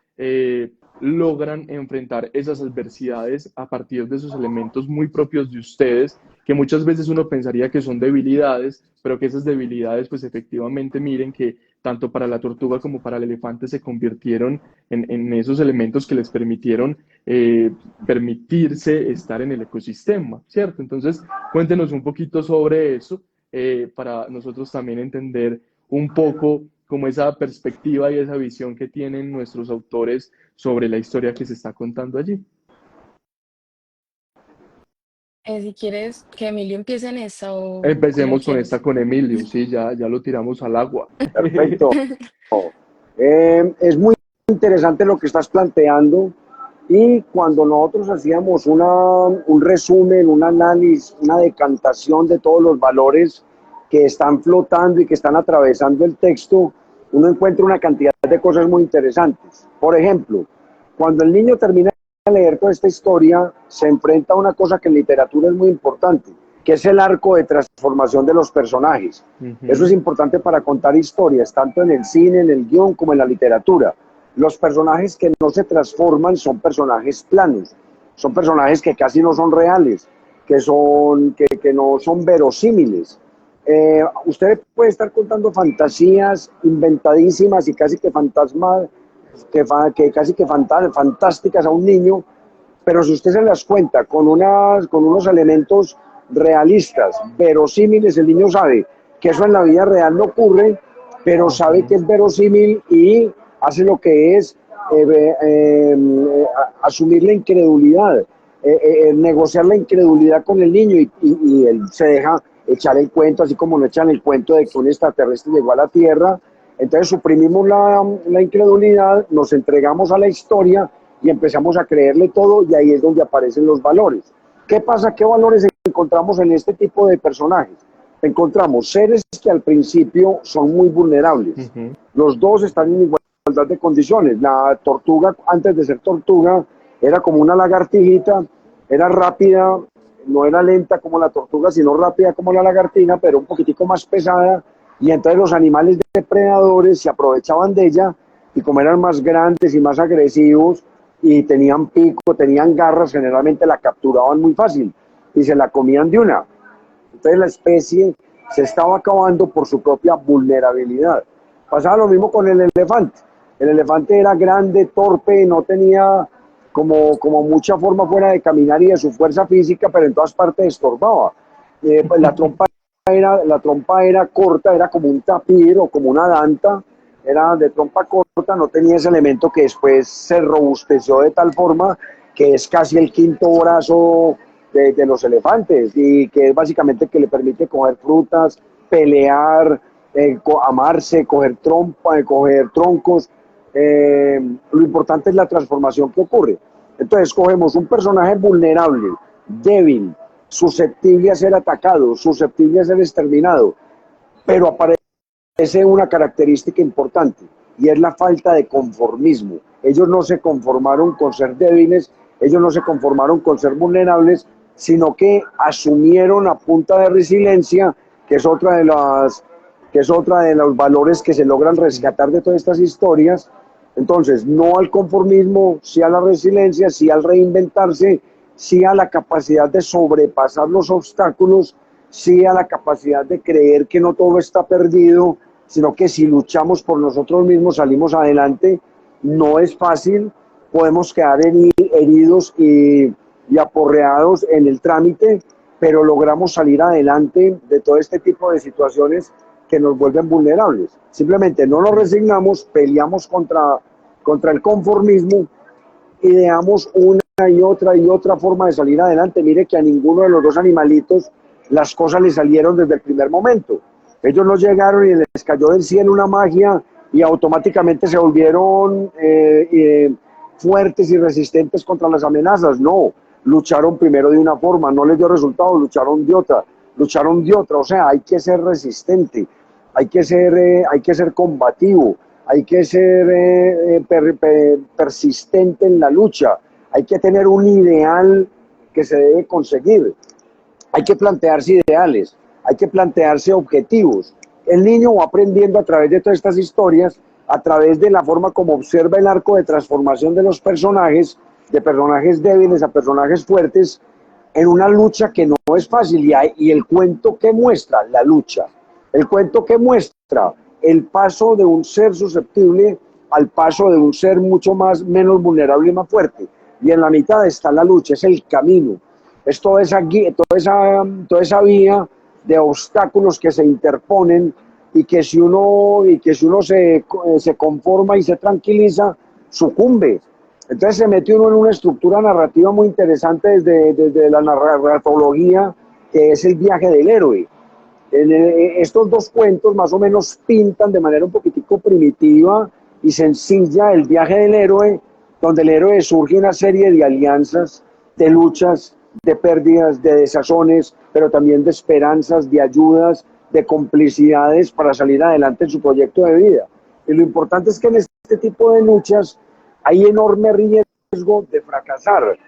logran enfrentar esas adversidades a partir de esos elementos muy propios de ustedes, que muchas veces uno pensaría que son debilidades, pero que esas debilidades pues efectivamente miren que tanto para la tortuga como para el elefante se convirtieron en esos elementos que les permitieron permitirse estar en el ecosistema, ¿cierto? Entonces, cuéntenos un poquito sobre eso para nosotros también entender un poco como esa perspectiva y esa visión que tienen nuestros autores sobre la historia que se está contando allí. Si quieres que Emilio empiece en esa o cómo Empecemos con esta quieres. con Emilio, sí, ya lo tiramos al agua. Perfecto. Es muy interesante lo que estás planteando, y cuando nosotros hacíamos un resumen, un análisis, una decantación de todos los valores que están flotando y que están atravesando el texto, uno encuentra una cantidad de cosas muy interesantes. Por ejemplo, cuando el niño termina de leer toda esta historia, se enfrenta a una cosa que en literatura es muy importante, que es el arco de transformación de los personajes. Eso es importante para contar historias, tanto en el cine, en el guión, como en la literatura. Los personajes que no se transforman son personajes planos, son personajes que casi no son reales, que no son verosímiles. Usted puede estar contando fantasías inventadísimas y casi que fantasmas, casi que fantásticas a un niño, pero si usted se las cuenta con unos elementos realistas, verosímiles, el niño sabe que eso en la vida real no ocurre, pero sabe que es verosímil y hace lo que es asumir la incredulidad, negociar la incredulidad con el niño, y él se deja echar el cuento, así como no echan el cuento de que un extraterrestre llegó a la Tierra. Entonces suprimimos la incredulidad, nos entregamos a la historia y empezamos a creerle todo, y ahí es donde aparecen los valores. ¿Qué pasa? ¿Qué valores encontramos en este tipo de personajes? Encontramos seres que al principio son muy vulnerables. Los dos están en igualdad de condiciones. La tortuga, antes de ser tortuga, era como una lagartijita, era rápida, no era lenta como la tortuga, sino rápida como la lagartija, pero un poquitico más pesada, y entonces los animales depredadores se aprovechaban de ella, y como eran más grandes y más agresivos, y tenían pico, tenían garras, generalmente la capturaban muy fácil, y se la comían de una. Entonces la especie se estaba acabando por su propia vulnerabilidad. Pasaba lo mismo con el elefante. El elefante era grande, torpe, no tenía como mucha forma fuera de caminar y de su fuerza física, pero en todas partes estorbaba. Pues la trompa era corta, era como un tapir o como una danta, era de trompa corta, no tenía ese elemento que después se robusteció de tal forma que es casi el quinto brazo de los elefantes, y que es básicamente que le permite coger frutas, pelear, amarse, coger troncos. Lo importante es la transformación que ocurre. Entonces cogemos un personaje vulnerable, débil, susceptible a ser atacado, susceptible a ser exterminado, pero aparece una característica importante, y es la falta de conformismo. Ellos no se conformaron con ser débiles, ellos no se conformaron con ser vulnerables, sino que asumieron a punta de resiliencia, que es otra de los valores que se logran rescatar de todas estas historias. Entonces, no al conformismo, sí a la resiliencia, sí al reinventarse, sí a la capacidad de sobrepasar los obstáculos, sí a la capacidad de creer que no todo está perdido, sino que si luchamos por nosotros mismos salimos adelante. No es fácil, podemos quedar heridos y aporreados en el trámite, pero logramos salir adelante de todo este tipo de situaciones que nos vuelven vulnerables. Simplemente no nos resignamos, peleamos contra el conformismo, ideamos una y otra forma de salir adelante. Mire que a ninguno de los dos animalitos las cosas les salieron desde el primer momento. Ellos no llegaron y les cayó del cielo una magia y automáticamente se volvieron fuertes y resistentes contra las amenazas. No, lucharon primero de una forma, no les dio resultado, lucharon de otra. O sea, hay que ser resistente, hay que ser combativo, hay que ser persistente en la lucha, hay que tener un ideal que se debe conseguir, hay que plantearse ideales, hay que plantearse objetivos. El niño va aprendiendo a través de todas estas historias, a través de la forma como observa el arco de transformación de los personajes, de personajes débiles a personajes fuertes, en una lucha que no es fácil, y el cuento que muestra la lucha, el cuento que muestra el paso de un ser susceptible al paso de un ser menos vulnerable y más fuerte, y en la mitad está la lucha, es el camino, es toda esa vía de obstáculos que se interponen, y que si uno se conforma y se tranquiliza, sucumbe. Entonces se mete uno en una estructura narrativa muy interesante desde la narratología, que es el viaje del héroe. Estos dos cuentos más o menos pintan de manera un poquitico primitiva y sencilla el viaje del héroe, donde el héroe surge una serie de alianzas, de luchas, de pérdidas, de desazones, pero también de esperanzas, de ayudas, de complicidades para salir adelante en su proyecto de vida. Y lo importante es que en este tipo de luchas hay enorme riesgo de fracasar,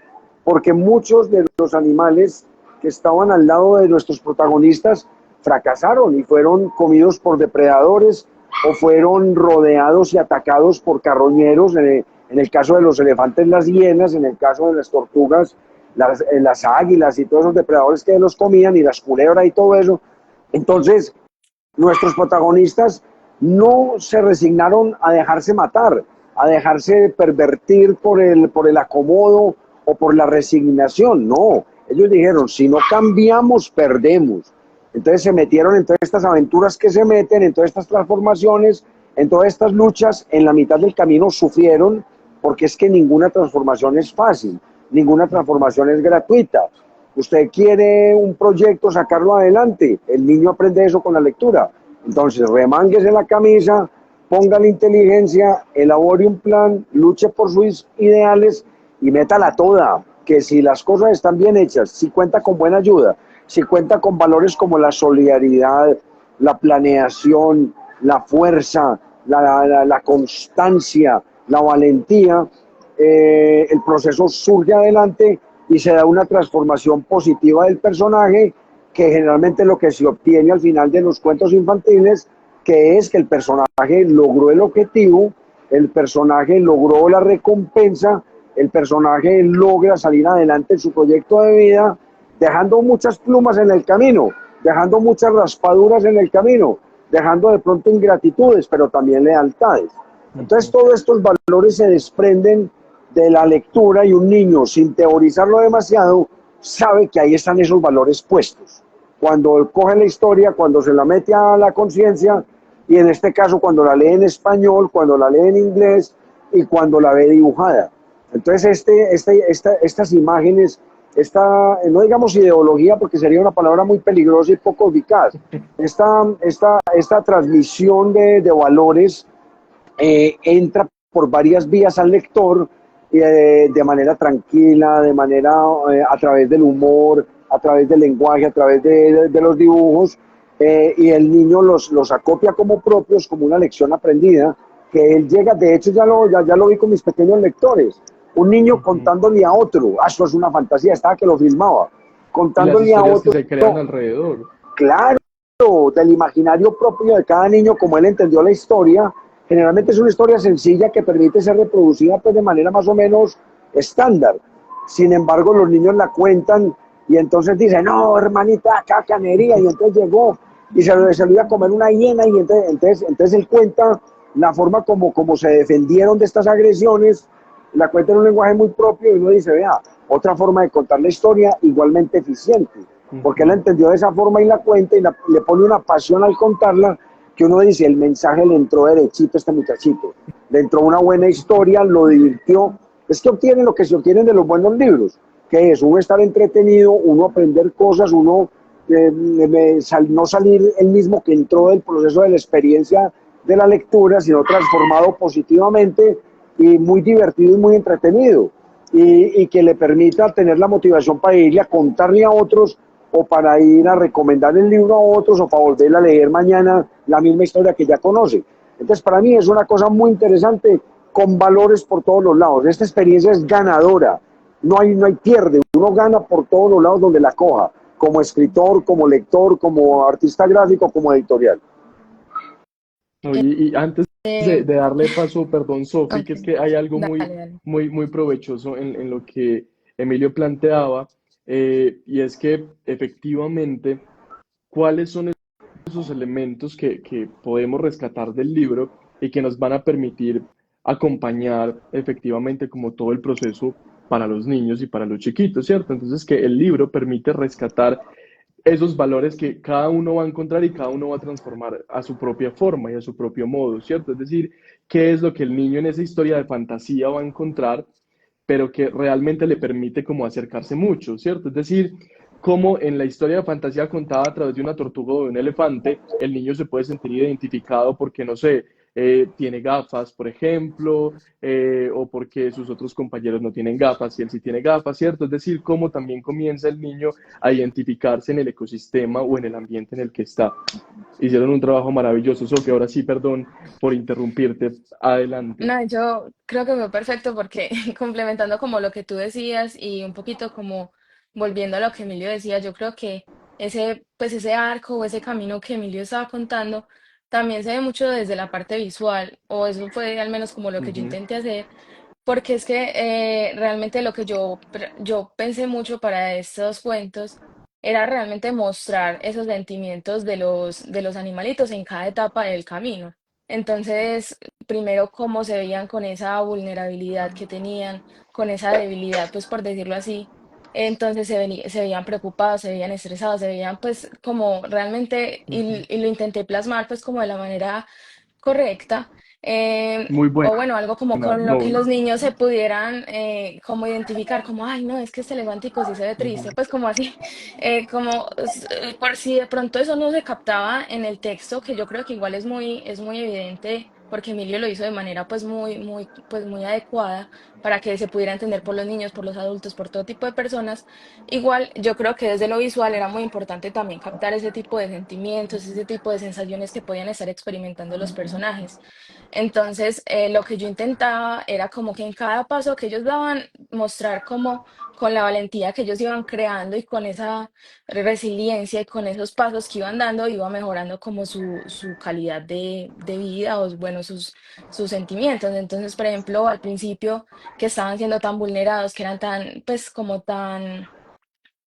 porque muchos de los animales que estaban al lado de nuestros protagonistas fracasaron y fueron comidos por depredadores, o fueron rodeados y atacados por carroñeros, en el caso de los elefantes las hienas, en el caso de las tortugas las águilas y todos esos depredadores que los comían, y las culebras y todo eso. Entonces nuestros protagonistas no se resignaron a dejarse matar, a dejarse pervertir por el acomodo o por la resignación. No, ellos dijeron, si no cambiamos, perdemos. Entonces se metieron en todas estas aventuras que se meten, en todas estas transformaciones, en todas estas luchas. En la mitad del camino sufrieron, porque es que ninguna transformación es fácil, ninguna transformación es gratuita. Usted quiere un proyecto, sacarlo adelante, el niño aprende eso con la lectura. Entonces remánguese la camisa, ponga la inteligencia, elabore un plan, luche por sus ideales y métala toda, que si las cosas están bien hechas, si cuenta con buena ayuda, si cuenta con valores como la solidaridad, la planeación, la fuerza, la constancia, la valentía, el proceso surge adelante y se da una transformación positiva del personaje, que generalmente es lo que se obtiene al final de los cuentos infantiles, que es que el personaje logró el objetivo, el personaje logró la recompensa, el personaje logra salir adelante en su proyecto de vida, dejando muchas plumas en el camino, dejando muchas raspaduras en el camino, dejando de pronto ingratitudes, pero también lealtades. Entonces todos estos valores se desprenden de la lectura y un niño, sin teorizarlo demasiado, sabe que ahí están esos valores puestos. Cuando coge la historia, cuando se la mete a la conciencia, y en este caso cuando la lee en español, cuando la lee en inglés y cuando la ve dibujada. Entonces estas imágenes, no digamos ideología porque sería una palabra muy peligrosa y poco eficaz, esta transmisión de valores entra por varias vías al lector, de manera tranquila, de manera a través del humor, a través del lenguaje, a través de los dibujos, y el niño los acopia como propios, como una lección aprendida, que él llega, de hecho ya lo vi con mis pequeños lectores, un niño contándole a otro, eso es una fantasía, estaba que lo filmaba, Y las contándole a historias que otro, se crean alrededor. claro, del imaginario propio de cada niño, como él entendió la historia. Generalmente es una historia sencilla que permite ser reproducida pues, de manera más o menos estándar. Sin embargo, los niños la cuentan y entonces dicen, no, hermanita, acá canería, y entonces llegó y se lo iba a comer una hiena, y entonces él cuenta la forma como se defendieron de estas agresiones, la cuenta en un lenguaje muy propio, y uno dice, vea, otra forma de contar la historia igualmente eficiente, porque él la entendió de esa forma y la cuenta y le pone una pasión al contarla, que uno dice, el mensaje le entró derechito a este muchachito, le entró una buena historia, lo divirtió. Es que obtienen lo que se obtienen de los buenos libros, que es uno estar entretenido, uno aprender cosas, uno no salir el mismo que entró del proceso de la experiencia de la lectura, sino transformado positivamente y muy divertido y muy entretenido, y que le permita tener la motivación para irle a contarle a otros, o para ir a recomendar el libro a otros, o para volver a leer mañana la misma historia que ya conoce. Entonces, para mí es una cosa muy interesante, con valores por todos los lados. Esta experiencia es ganadora, no hay pierde, uno gana por todos los lados donde la coja, como escritor, como lector, como artista gráfico, como editorial. Y antes de darle paso, perdón, Sofi, que Ok, es que hay algo dale, muy, dale. muy, muy provechoso en lo que Emilio planteaba, y es que efectivamente, ¿cuáles son esos elementos que podemos rescatar del libro y que nos van a permitir acompañar efectivamente como todo el proceso para los niños y para los chiquitos, ¿cierto? Entonces, que el libro permite rescatar esos valores que cada uno va a encontrar y cada uno va a transformar a su propia forma y a su propio modo, ¿cierto? Es decir, qué es lo que el niño en esa historia de fantasía va a encontrar, pero que realmente le permite como acercarse mucho, ¿cierto? Es decir, como en la historia de fantasía contada a través de una tortuga o de un elefante, el niño se puede sentir identificado porque, no sé, tiene gafas, por ejemplo, o porque sus otros compañeros no tienen gafas y él sí tiene gafas, ¿cierto? Es decir, cómo también comienza el niño a identificarse en el ecosistema o en el ambiente en el que está. Hicieron un trabajo maravilloso, Sofía. Ahora sí, perdón por interrumpirte. Adelante. No, yo creo que fue perfecto porque complementando como lo que tú decías y un poquito como volviendo a lo que Emilio decía, yo creo que pues ese arco o ese camino que Emilio estaba contando también se ve mucho desde la parte visual, o eso fue al menos como lo que yo Ujú, intenté hacer, porque es que realmente lo que yo pensé mucho para estos cuentos era realmente mostrar esos sentimientos de los animalitos en cada etapa del camino. Entonces, primero cómo se veían con esa vulnerabilidad que tenían, con esa debilidad, pues por decirlo así. Entonces se veían preocupados, se veían estresados, se veían pues como realmente, ujú. y lo intenté plasmar pues como de la manera correcta, Muy buena. o bueno, algo como con lo que No. los niños se pudieran como identificar, como, ay, no, es que este elefantico sí se ve Ujú, triste, pues como así, por si de pronto eso no se captaba en el texto, que yo creo que igual es muy evidente, porque Emilio lo hizo de manera pues muy adecuada, para que se pudiera entender por los niños, por los adultos, por todo tipo de personas. Igual yo creo que desde lo visual era muy importante también captar ese tipo de sentimientos, ese tipo de sensaciones que podían estar experimentando los personajes. Entonces, lo que yo intentaba era como que en cada paso que ellos daban, mostrar como con la valentía que ellos iban creando y con esa resiliencia y con esos pasos que iban dando, iba mejorando como su calidad de vida o, bueno, sus sentimientos. Entonces, por ejemplo, al principio que estaban siendo tan vulnerados, que eran tan, pues como tan,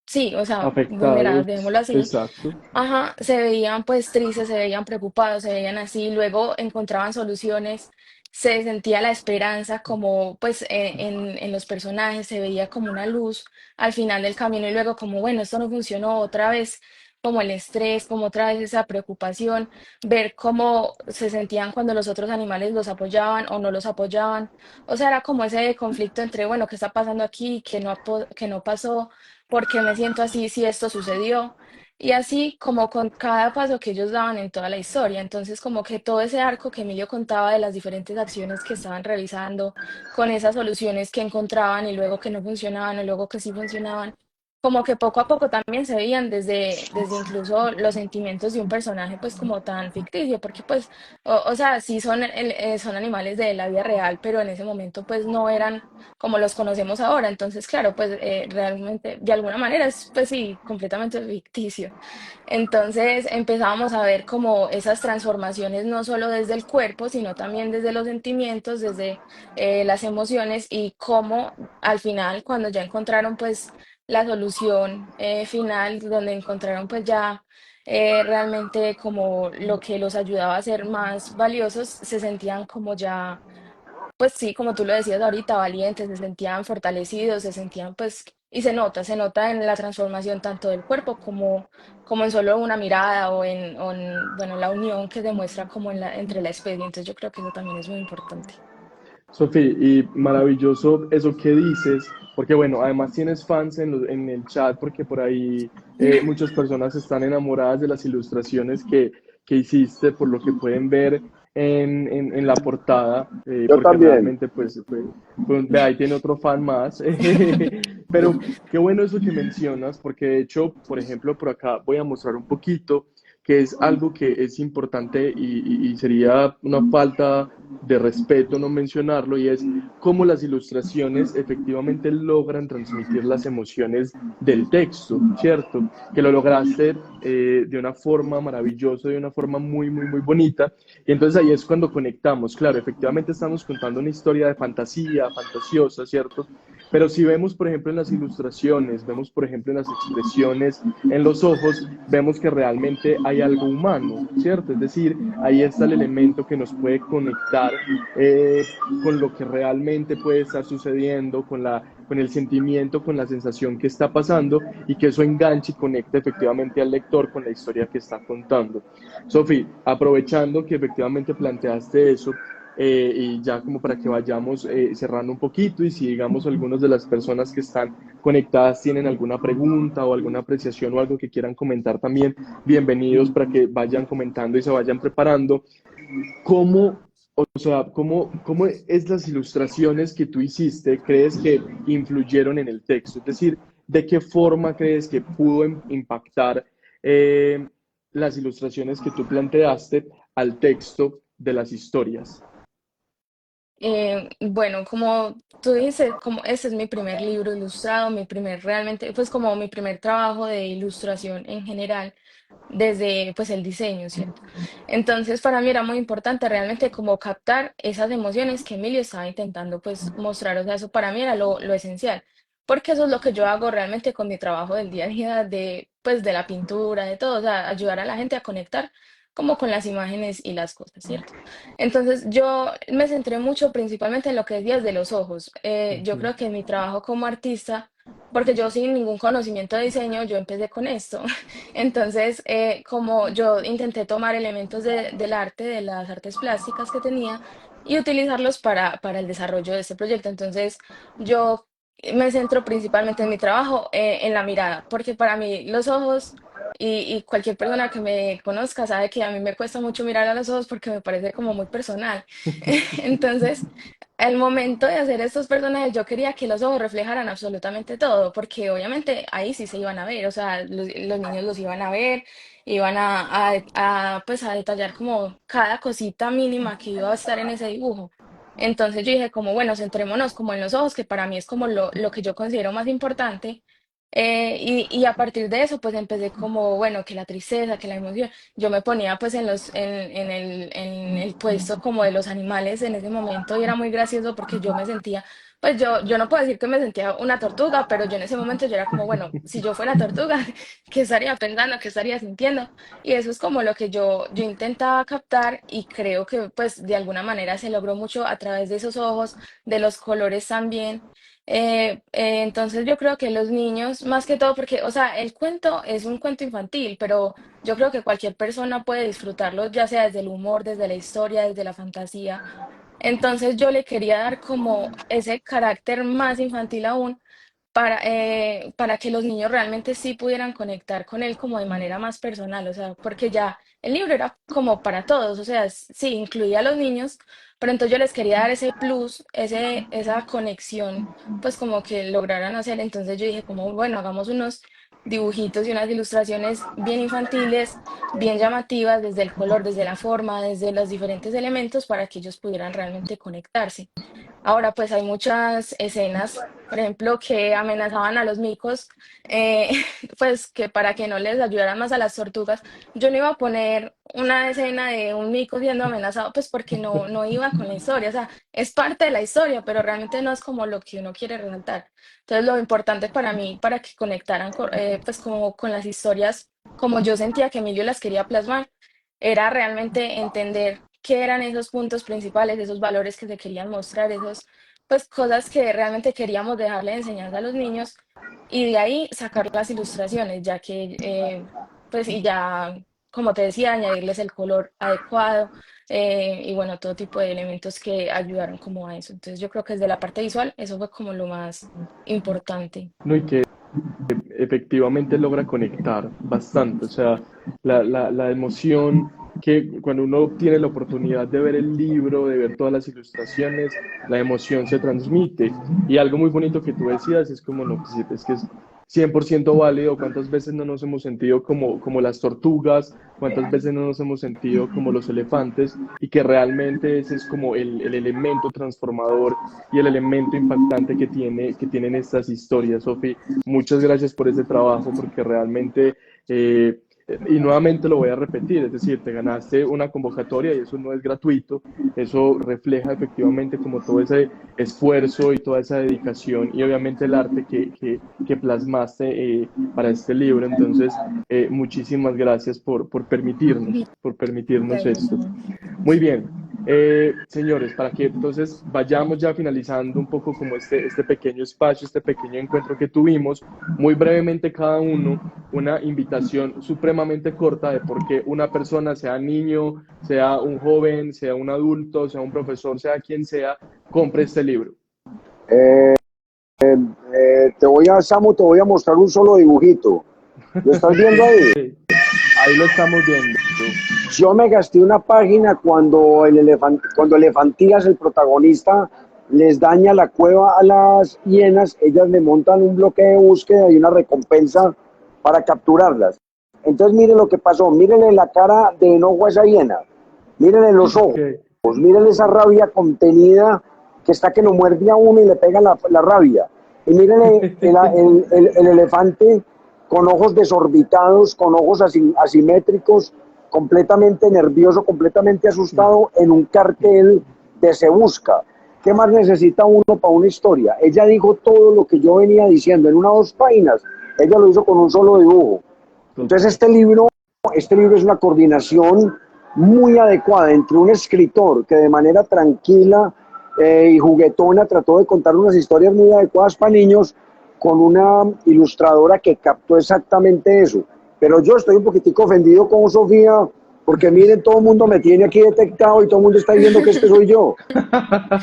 sí, o sea, vulnerados, Afectados, dejémoslo así. exacto. Ajá, se veían pues tristes, se veían preocupados, se veían así, luego encontraban soluciones, se sentía la esperanza como pues en los personajes, se veía como una luz al final del camino y luego como, bueno, esto no funcionó otra vez, como el estrés, como otra vez esa preocupación, ver cómo se sentían cuando los otros animales los apoyaban o no los apoyaban, o sea, era como ese conflicto entre, bueno, ¿qué está pasando aquí? ¿Qué no pasó? ¿Por qué me siento así si esto sucedió? Y así como con cada paso que ellos daban en toda la historia. Entonces, como que todo ese arco que Emilio contaba de las diferentes acciones que estaban realizando, con esas soluciones que encontraban y luego que no funcionaban y luego que sí funcionaban, como que poco a poco también se veían desde incluso los sentimientos de un personaje pues como tan ficticio, porque pues, o sea, sí son, son animales de la vida real, pero en ese momento pues no eran como los conocemos ahora. Entonces, claro, pues realmente, de alguna manera es, pues sí, completamente ficticio. Entonces empezábamos a ver como esas transformaciones no solo desde el cuerpo, sino también desde los sentimientos, desde las emociones y cómo al final, cuando ya encontraron pues la solución final, donde encontraron pues ya realmente como lo que los ayudaba a ser más valiosos, se sentían como ya pues sí, como tú lo decías ahorita, valientes, se sentían fortalecidos, se sentían pues, y se nota en la transformación tanto del cuerpo como en solo una mirada bueno, la unión que demuestra como entre la especie. Entonces yo creo que eso también es muy importante. Sofi, y maravilloso eso que dices, porque bueno, además tienes fans en el chat, porque por ahí muchas personas están enamoradas de las ilustraciones que hiciste, por lo que pueden ver en la portada, Yo porque también. realmente pues, ve, ahí tiene otro fan más. Pero qué bueno eso que mencionas, porque de hecho, por ejemplo, por acá voy a mostrar un poquito que es algo que es importante y sería una falta de respeto no mencionarlo, y es cómo las ilustraciones efectivamente logran transmitir las emociones del texto, ¿cierto? Que lo lograste de una forma maravillosa, de una forma muy, muy, muy bonita. Y entonces ahí es cuando conectamos. Claro, efectivamente estamos contando una historia de fantasía, fantasiosa, ¿cierto? Pero si vemos, por ejemplo, en las ilustraciones, vemos, por ejemplo, en las expresiones, en los ojos, vemos que realmente hay algo humano, ¿cierto? Es decir, ahí está el elemento que nos puede conectar con lo que realmente puede estar sucediendo, con el sentimiento, con la sensación que está pasando, y que eso enganche y conecte efectivamente al lector con la historia que está contando. Sofi, aprovechando que efectivamente planteaste eso, y ya como para que vayamos cerrando un poquito, y si digamos algunas de las personas que están conectadas tienen alguna pregunta o alguna apreciación o algo que quieran comentar también, bienvenidos para que vayan comentando y se vayan preparando. ¿Cómo, o sea, cómo es las ilustraciones que tú hiciste, crees que influyeron en el texto? Es decir, ¿de qué forma crees que pudo impactar las ilustraciones que tú planteaste al texto de las historias? Bueno, como tú dices, como ese es mi primer libro ilustrado, mi primer realmente, pues como mi primer trabajo de ilustración en general, desde pues el diseño, ¿cierto? Entonces para mí era muy importante realmente como captar esas emociones que Emilio estaba intentando pues mostrar, o sea, eso para mí era lo esencial, porque eso es lo que yo hago realmente con mi trabajo del día a día, de pues de la pintura, de todo, o sea, ayudar a la gente a conectar como con las imágenes y las cosas, ¿cierto? Entonces yo me centré mucho principalmente en lo que decías de los ojos. Yo Ujú. creo que mi trabajo como artista, porque yo sin ningún conocimiento de diseño, yo empecé con esto. Entonces, como yo intenté tomar elementos del arte, de las artes plásticas que tenía, y utilizarlos para el desarrollo de este proyecto. Entonces, yo me centro principalmente en mi trabajo, en la mirada, porque para mí los ojos, y cualquier persona que me conozca sabe que a mí me cuesta mucho mirar a los ojos porque me parece como muy personal. Entonces, el momento de hacer estos personajes, yo quería que los ojos reflejaran absolutamente todo, porque obviamente ahí sí se iban a ver, o sea, los niños los iban a ver, iban pues a detallar como cada cosita mínima que iba a estar en ese dibujo. Entonces yo dije como, bueno, centrémonos como en los ojos, que para mí es como lo que yo considero más importante. Y a partir de eso, pues empecé como, bueno, que la tristeza, que la emoción. Yo me ponía pues en el puesto como de los animales en ese momento y era muy gracioso porque yo me sentía, pues yo no puedo decir que me sentía una tortuga, pero yo en ese momento yo era como, bueno, si yo fuera tortuga, ¿qué estaría pensando? ¿Qué estaría sintiendo? Y eso es como lo que yo intentaba captar y creo que pues de alguna manera se logró mucho a través de esos ojos, de los colores también. Entonces yo creo que los niños, más que todo, porque, o sea, el cuento es un cuento infantil, pero yo creo que cualquier persona puede disfrutarlo, ya sea desde el humor, desde la historia, desde la fantasía. Entonces yo le quería dar como ese carácter más infantil aún para que los niños realmente sí pudieran conectar con él como de manera más personal, o sea, porque ya el libro era como para todos, o sea, sí, incluía a los niños, pero entonces yo les quería dar ese plus, esa conexión, pues como que lograran hacer, entonces yo dije como, bueno, hagamos unos dibujitos y unas ilustraciones bien infantiles, bien llamativas, desde el color, desde la forma, desde los diferentes elementos, para que ellos pudieran realmente conectarse. Ahora, pues hay muchas escenas, por ejemplo, que amenazaban a los micos, eh, pues que para que no les ayudaran más a las tortugas, yo no iba a poner una escena de un mico siendo amenazado, pues porque no iba con la historia, o sea, es parte de la historia, pero realmente no es como lo que uno quiere resaltar. Entonces, lo importante para mí, para que conectaran pues como con las historias, como yo sentía que Emilio las quería plasmar, era realmente entender qué eran esos puntos principales, esos valores que se querían mostrar, esos, pues cosas que realmente queríamos dejarle de enseñanza a los niños y de ahí sacar las ilustraciones, ya que, pues y ya, como te decía, añadirles el color adecuado y bueno, todo tipo de elementos que ayudaron como a eso. Entonces yo creo que desde la parte visual eso fue como lo más importante. No, y que efectivamente logra conectar bastante, o sea, la emoción que cuando uno tiene la oportunidad de ver el libro, de ver todas las ilustraciones, la emoción se transmite. Y algo muy bonito que tú decías es como, no, pues, es que es 100% válido, cuántas veces no nos hemos sentido como las tortugas, cuántas veces no nos hemos sentido como los elefantes, y que realmente ese es como el elemento transformador y el elemento impactante que tienen estas historias, Sofi. Muchas gracias por ese trabajo, porque realmente, y nuevamente lo voy a repetir, es decir, te ganaste una convocatoria y eso no es gratuito, eso refleja efectivamente como todo ese esfuerzo y toda esa dedicación y obviamente el arte que plasmaste para este libro. Entonces, muchísimas gracias por permitirnos esto. Buenísimo. Muy bien. Señores, para que entonces vayamos ya finalizando un poco como este pequeño espacio, este pequeño encuentro que tuvimos, muy brevemente cada uno, una invitación supremamente corta de por qué una persona, sea niño, sea un joven, sea un adulto, sea un profesor, sea quien sea, compre este libro. Eh, Samu, te voy a mostrar un solo dibujito. ¿Lo estás viendo ahí? Sí, ahí lo estamos viendo. Yo me gasté una página cuando Elefantías, el protagonista, les daña la cueva a las hienas, ellas le montan un bloque de búsqueda y una recompensa para capturarlas. Entonces miren lo que pasó, mírenle la cara de enojo a esa hiena, mírenle los ojos, Okay. mírenle esa rabia contenida que está que lo muerde a uno y le pega la rabia. Y mírenle el elefante con ojos desorbitados, con ojos asimétricos, completamente nervioso, completamente asustado en un cartel de Se Busca. ¿Qué más necesita uno para una historia? Ella dijo todo lo que yo venía diciendo en una o dos páginas. Ella lo hizo con un solo dibujo. Entonces este libro es una coordinación muy adecuada entre un escritor que de manera tranquila y juguetona trató de contar unas historias muy adecuadas para niños con una ilustradora que captó exactamente eso. Pero yo estoy un poquitico ofendido con Sofía, porque miren, todo el mundo me tiene aquí detectado y todo el mundo está diciendo que este soy yo.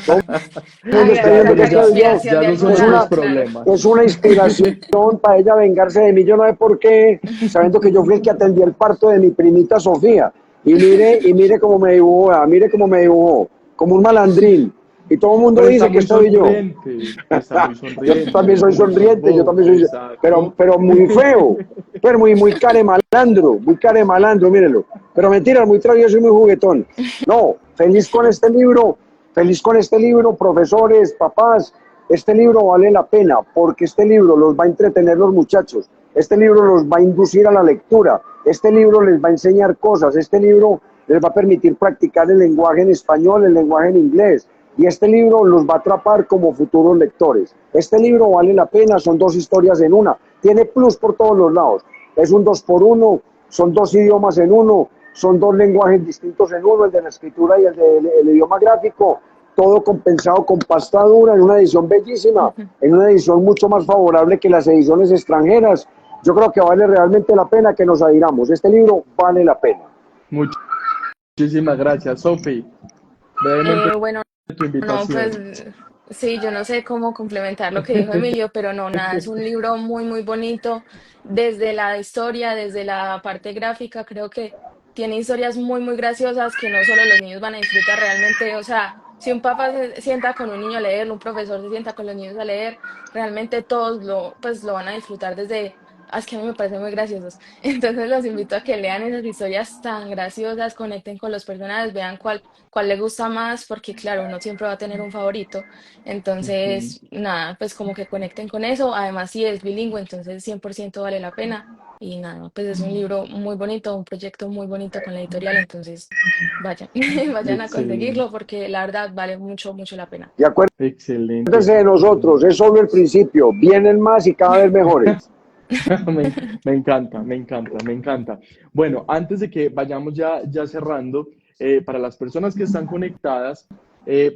Todo el mundo está Había que diciendo que sacar este soy yo. inspiración Ya de no son algún Es esos lado, una, claro. problemas. es una inspiración para ella vengarse de mí, yo no sé por qué, sabiendo que yo fui el que atendí el parto de mi primita Sofía. Y mire cómo me dibujó, mire cómo me dibujó, como un malandrín. y todo el mundo Pero está dice que muy soy yo. sonriente, está muy Yo sonriente, también soy muy sonriente, yo bobo, también soy, exacto. pero muy feo, pero muy care malandro, mírenlo. Pero mentira, muy travieso y muy juguetón. No, feliz con este libro, profesores, papás. Este libro vale la pena porque este libro los va a entretener los muchachos. Este libro los va a inducir a la lectura. Este libro les va a enseñar cosas. Este libro les va a permitir practicar el lenguaje en español, el lenguaje en inglés. Y este libro los va a atrapar como futuros lectores. Este libro vale la pena, son dos historias en una. Tiene plus por todos los lados. Es un 2 por 1, son dos idiomas en uno, son dos lenguajes distintos en uno, el de la escritura y el del idioma gráfico. Todo compensado con pasta dura, en una edición bellísima, en una edición mucho más favorable que las ediciones extranjeras. Yo creo que vale realmente la pena que nos adhiramos. Este libro vale la pena. Muchísimas gracias, Sofi. Brevemente Bueno, tu no, invitación. pues sí, yo no sé cómo complementar lo que dijo Emilio, pero no, nada, es un libro muy, muy bonito, desde la historia, desde la parte gráfica, creo que tiene historias muy, muy graciosas que no solo los niños van a disfrutar realmente, o sea, si un papá se sienta con un niño a leer, un profesor se sienta con los niños a leer, realmente todos pues, lo van a disfrutar desde... Es que a mí me parecen muy graciosos. Entonces los invito a que lean esas historias tan graciosas, conecten con los personajes, vean cuál le gusta más, porque claro, uno siempre va a tener un favorito. Ujú. Entonces, nada, pues como que conecten con eso. Además, si es bilingüe, entonces 100% vale la pena. Y nada, pues es un libro muy bonito, un proyecto muy bonito con la editorial, entonces vayan, vayan a Excelente, conseguirlo porque la verdad vale mucho, mucho la pena. Y excelente. acuérdense de nosotros, es solo el principio, vienen más y cada vez mejores. Me encanta, me encanta, me encanta. Bueno, antes de que vayamos ya cerrando, para las personas que están conectadas,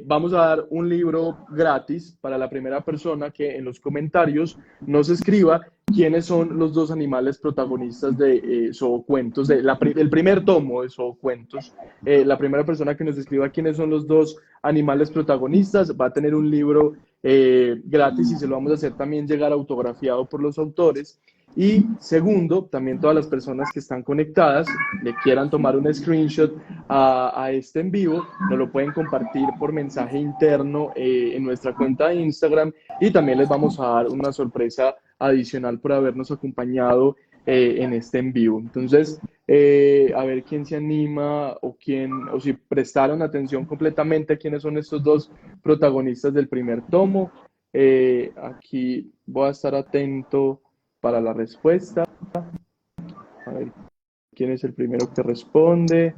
vamos a dar un libro gratis para la primera persona que en los comentarios nos escriba quiénes son los dos animales protagonistas de Cuentos, del primer tomo de Cuentos. La primera persona que nos escriba quiénes son los dos animales protagonistas va a tener un libro gratis y se lo vamos a hacer también llegar autografiado por los autores. Y segundo, también todas las personas que están conectadas, le quieran tomar un screenshot a este en vivo, nos lo pueden compartir por mensaje interno en nuestra cuenta de Instagram y también les vamos a dar una sorpresa adicional por habernos acompañado en este en vivo. Entonces, a ver quién se anima o si prestaron atención completamente a quiénes son estos dos protagonistas del primer tomo. Aquí voy a estar atento para la respuesta. A ver quién es el primero que responde.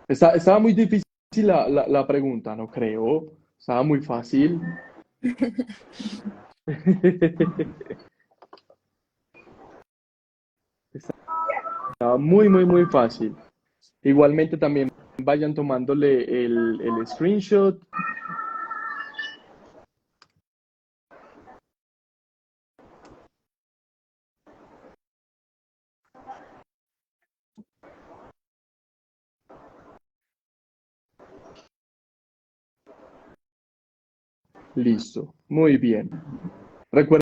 Estaba muy difícil la pregunta, no creo. Estaba muy fácil. Estaba muy, muy, muy fácil. Igualmente también vayan tomándole el screenshot. Listo. Muy bien. Recuerden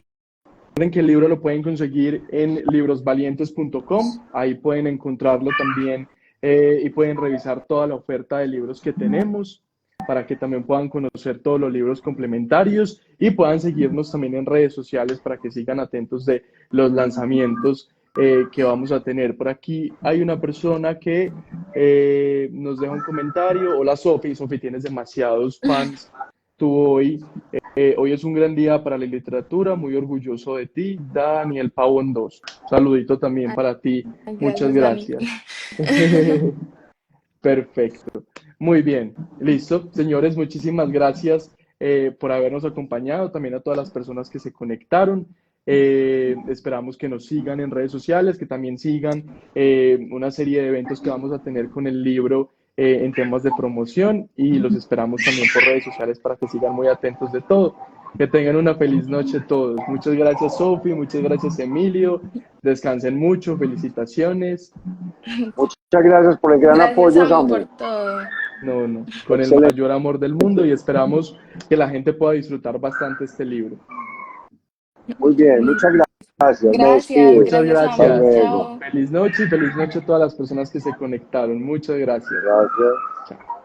que el libro lo pueden conseguir en librosvalientes.com. Ahí pueden encontrarlo también y pueden revisar toda la oferta de libros que tenemos para que también puedan conocer todos los libros complementarios y puedan seguirnos también en redes sociales para que sigan atentos de los lanzamientos que vamos a tener. Por aquí hay una persona que nos deja un comentario. Hola Sofi, Sofi, tienes demasiados fans tú hoy. Hoy es un gran día para la literatura, muy orgulloso de ti, Daniel Pavón 2. Saludito también Ay, para ti, muchas gracias, Dani. gracias. Perfecto, muy bien, listo. Señores, muchísimas gracias por habernos acompañado, también a todas las personas que se conectaron. Esperamos que nos sigan en redes sociales, que también sigan una serie de eventos que vamos a tener con el libro en temas de promoción y los esperamos también por redes sociales para que sigan muy atentos de todo. Que tengan una feliz noche todos. Muchas gracias, Sofi, muchas gracias, Emilio. Descansen mucho, felicitaciones. Muchas gracias por el gran Gracias, apoyo, Samu, por Samu. todo. No, no, con el Excelente. mayor amor del mundo y esperamos que la gente pueda disfrutar bastante este libro. Muy bien, muchas gracias. Gracias, me Gracias, despido. Muchas gracias, Hasta Samu. gracias. luego. Chao. Feliz noche y feliz noche a todas las personas que se conectaron. Muchas gracias. Gracias. Chao.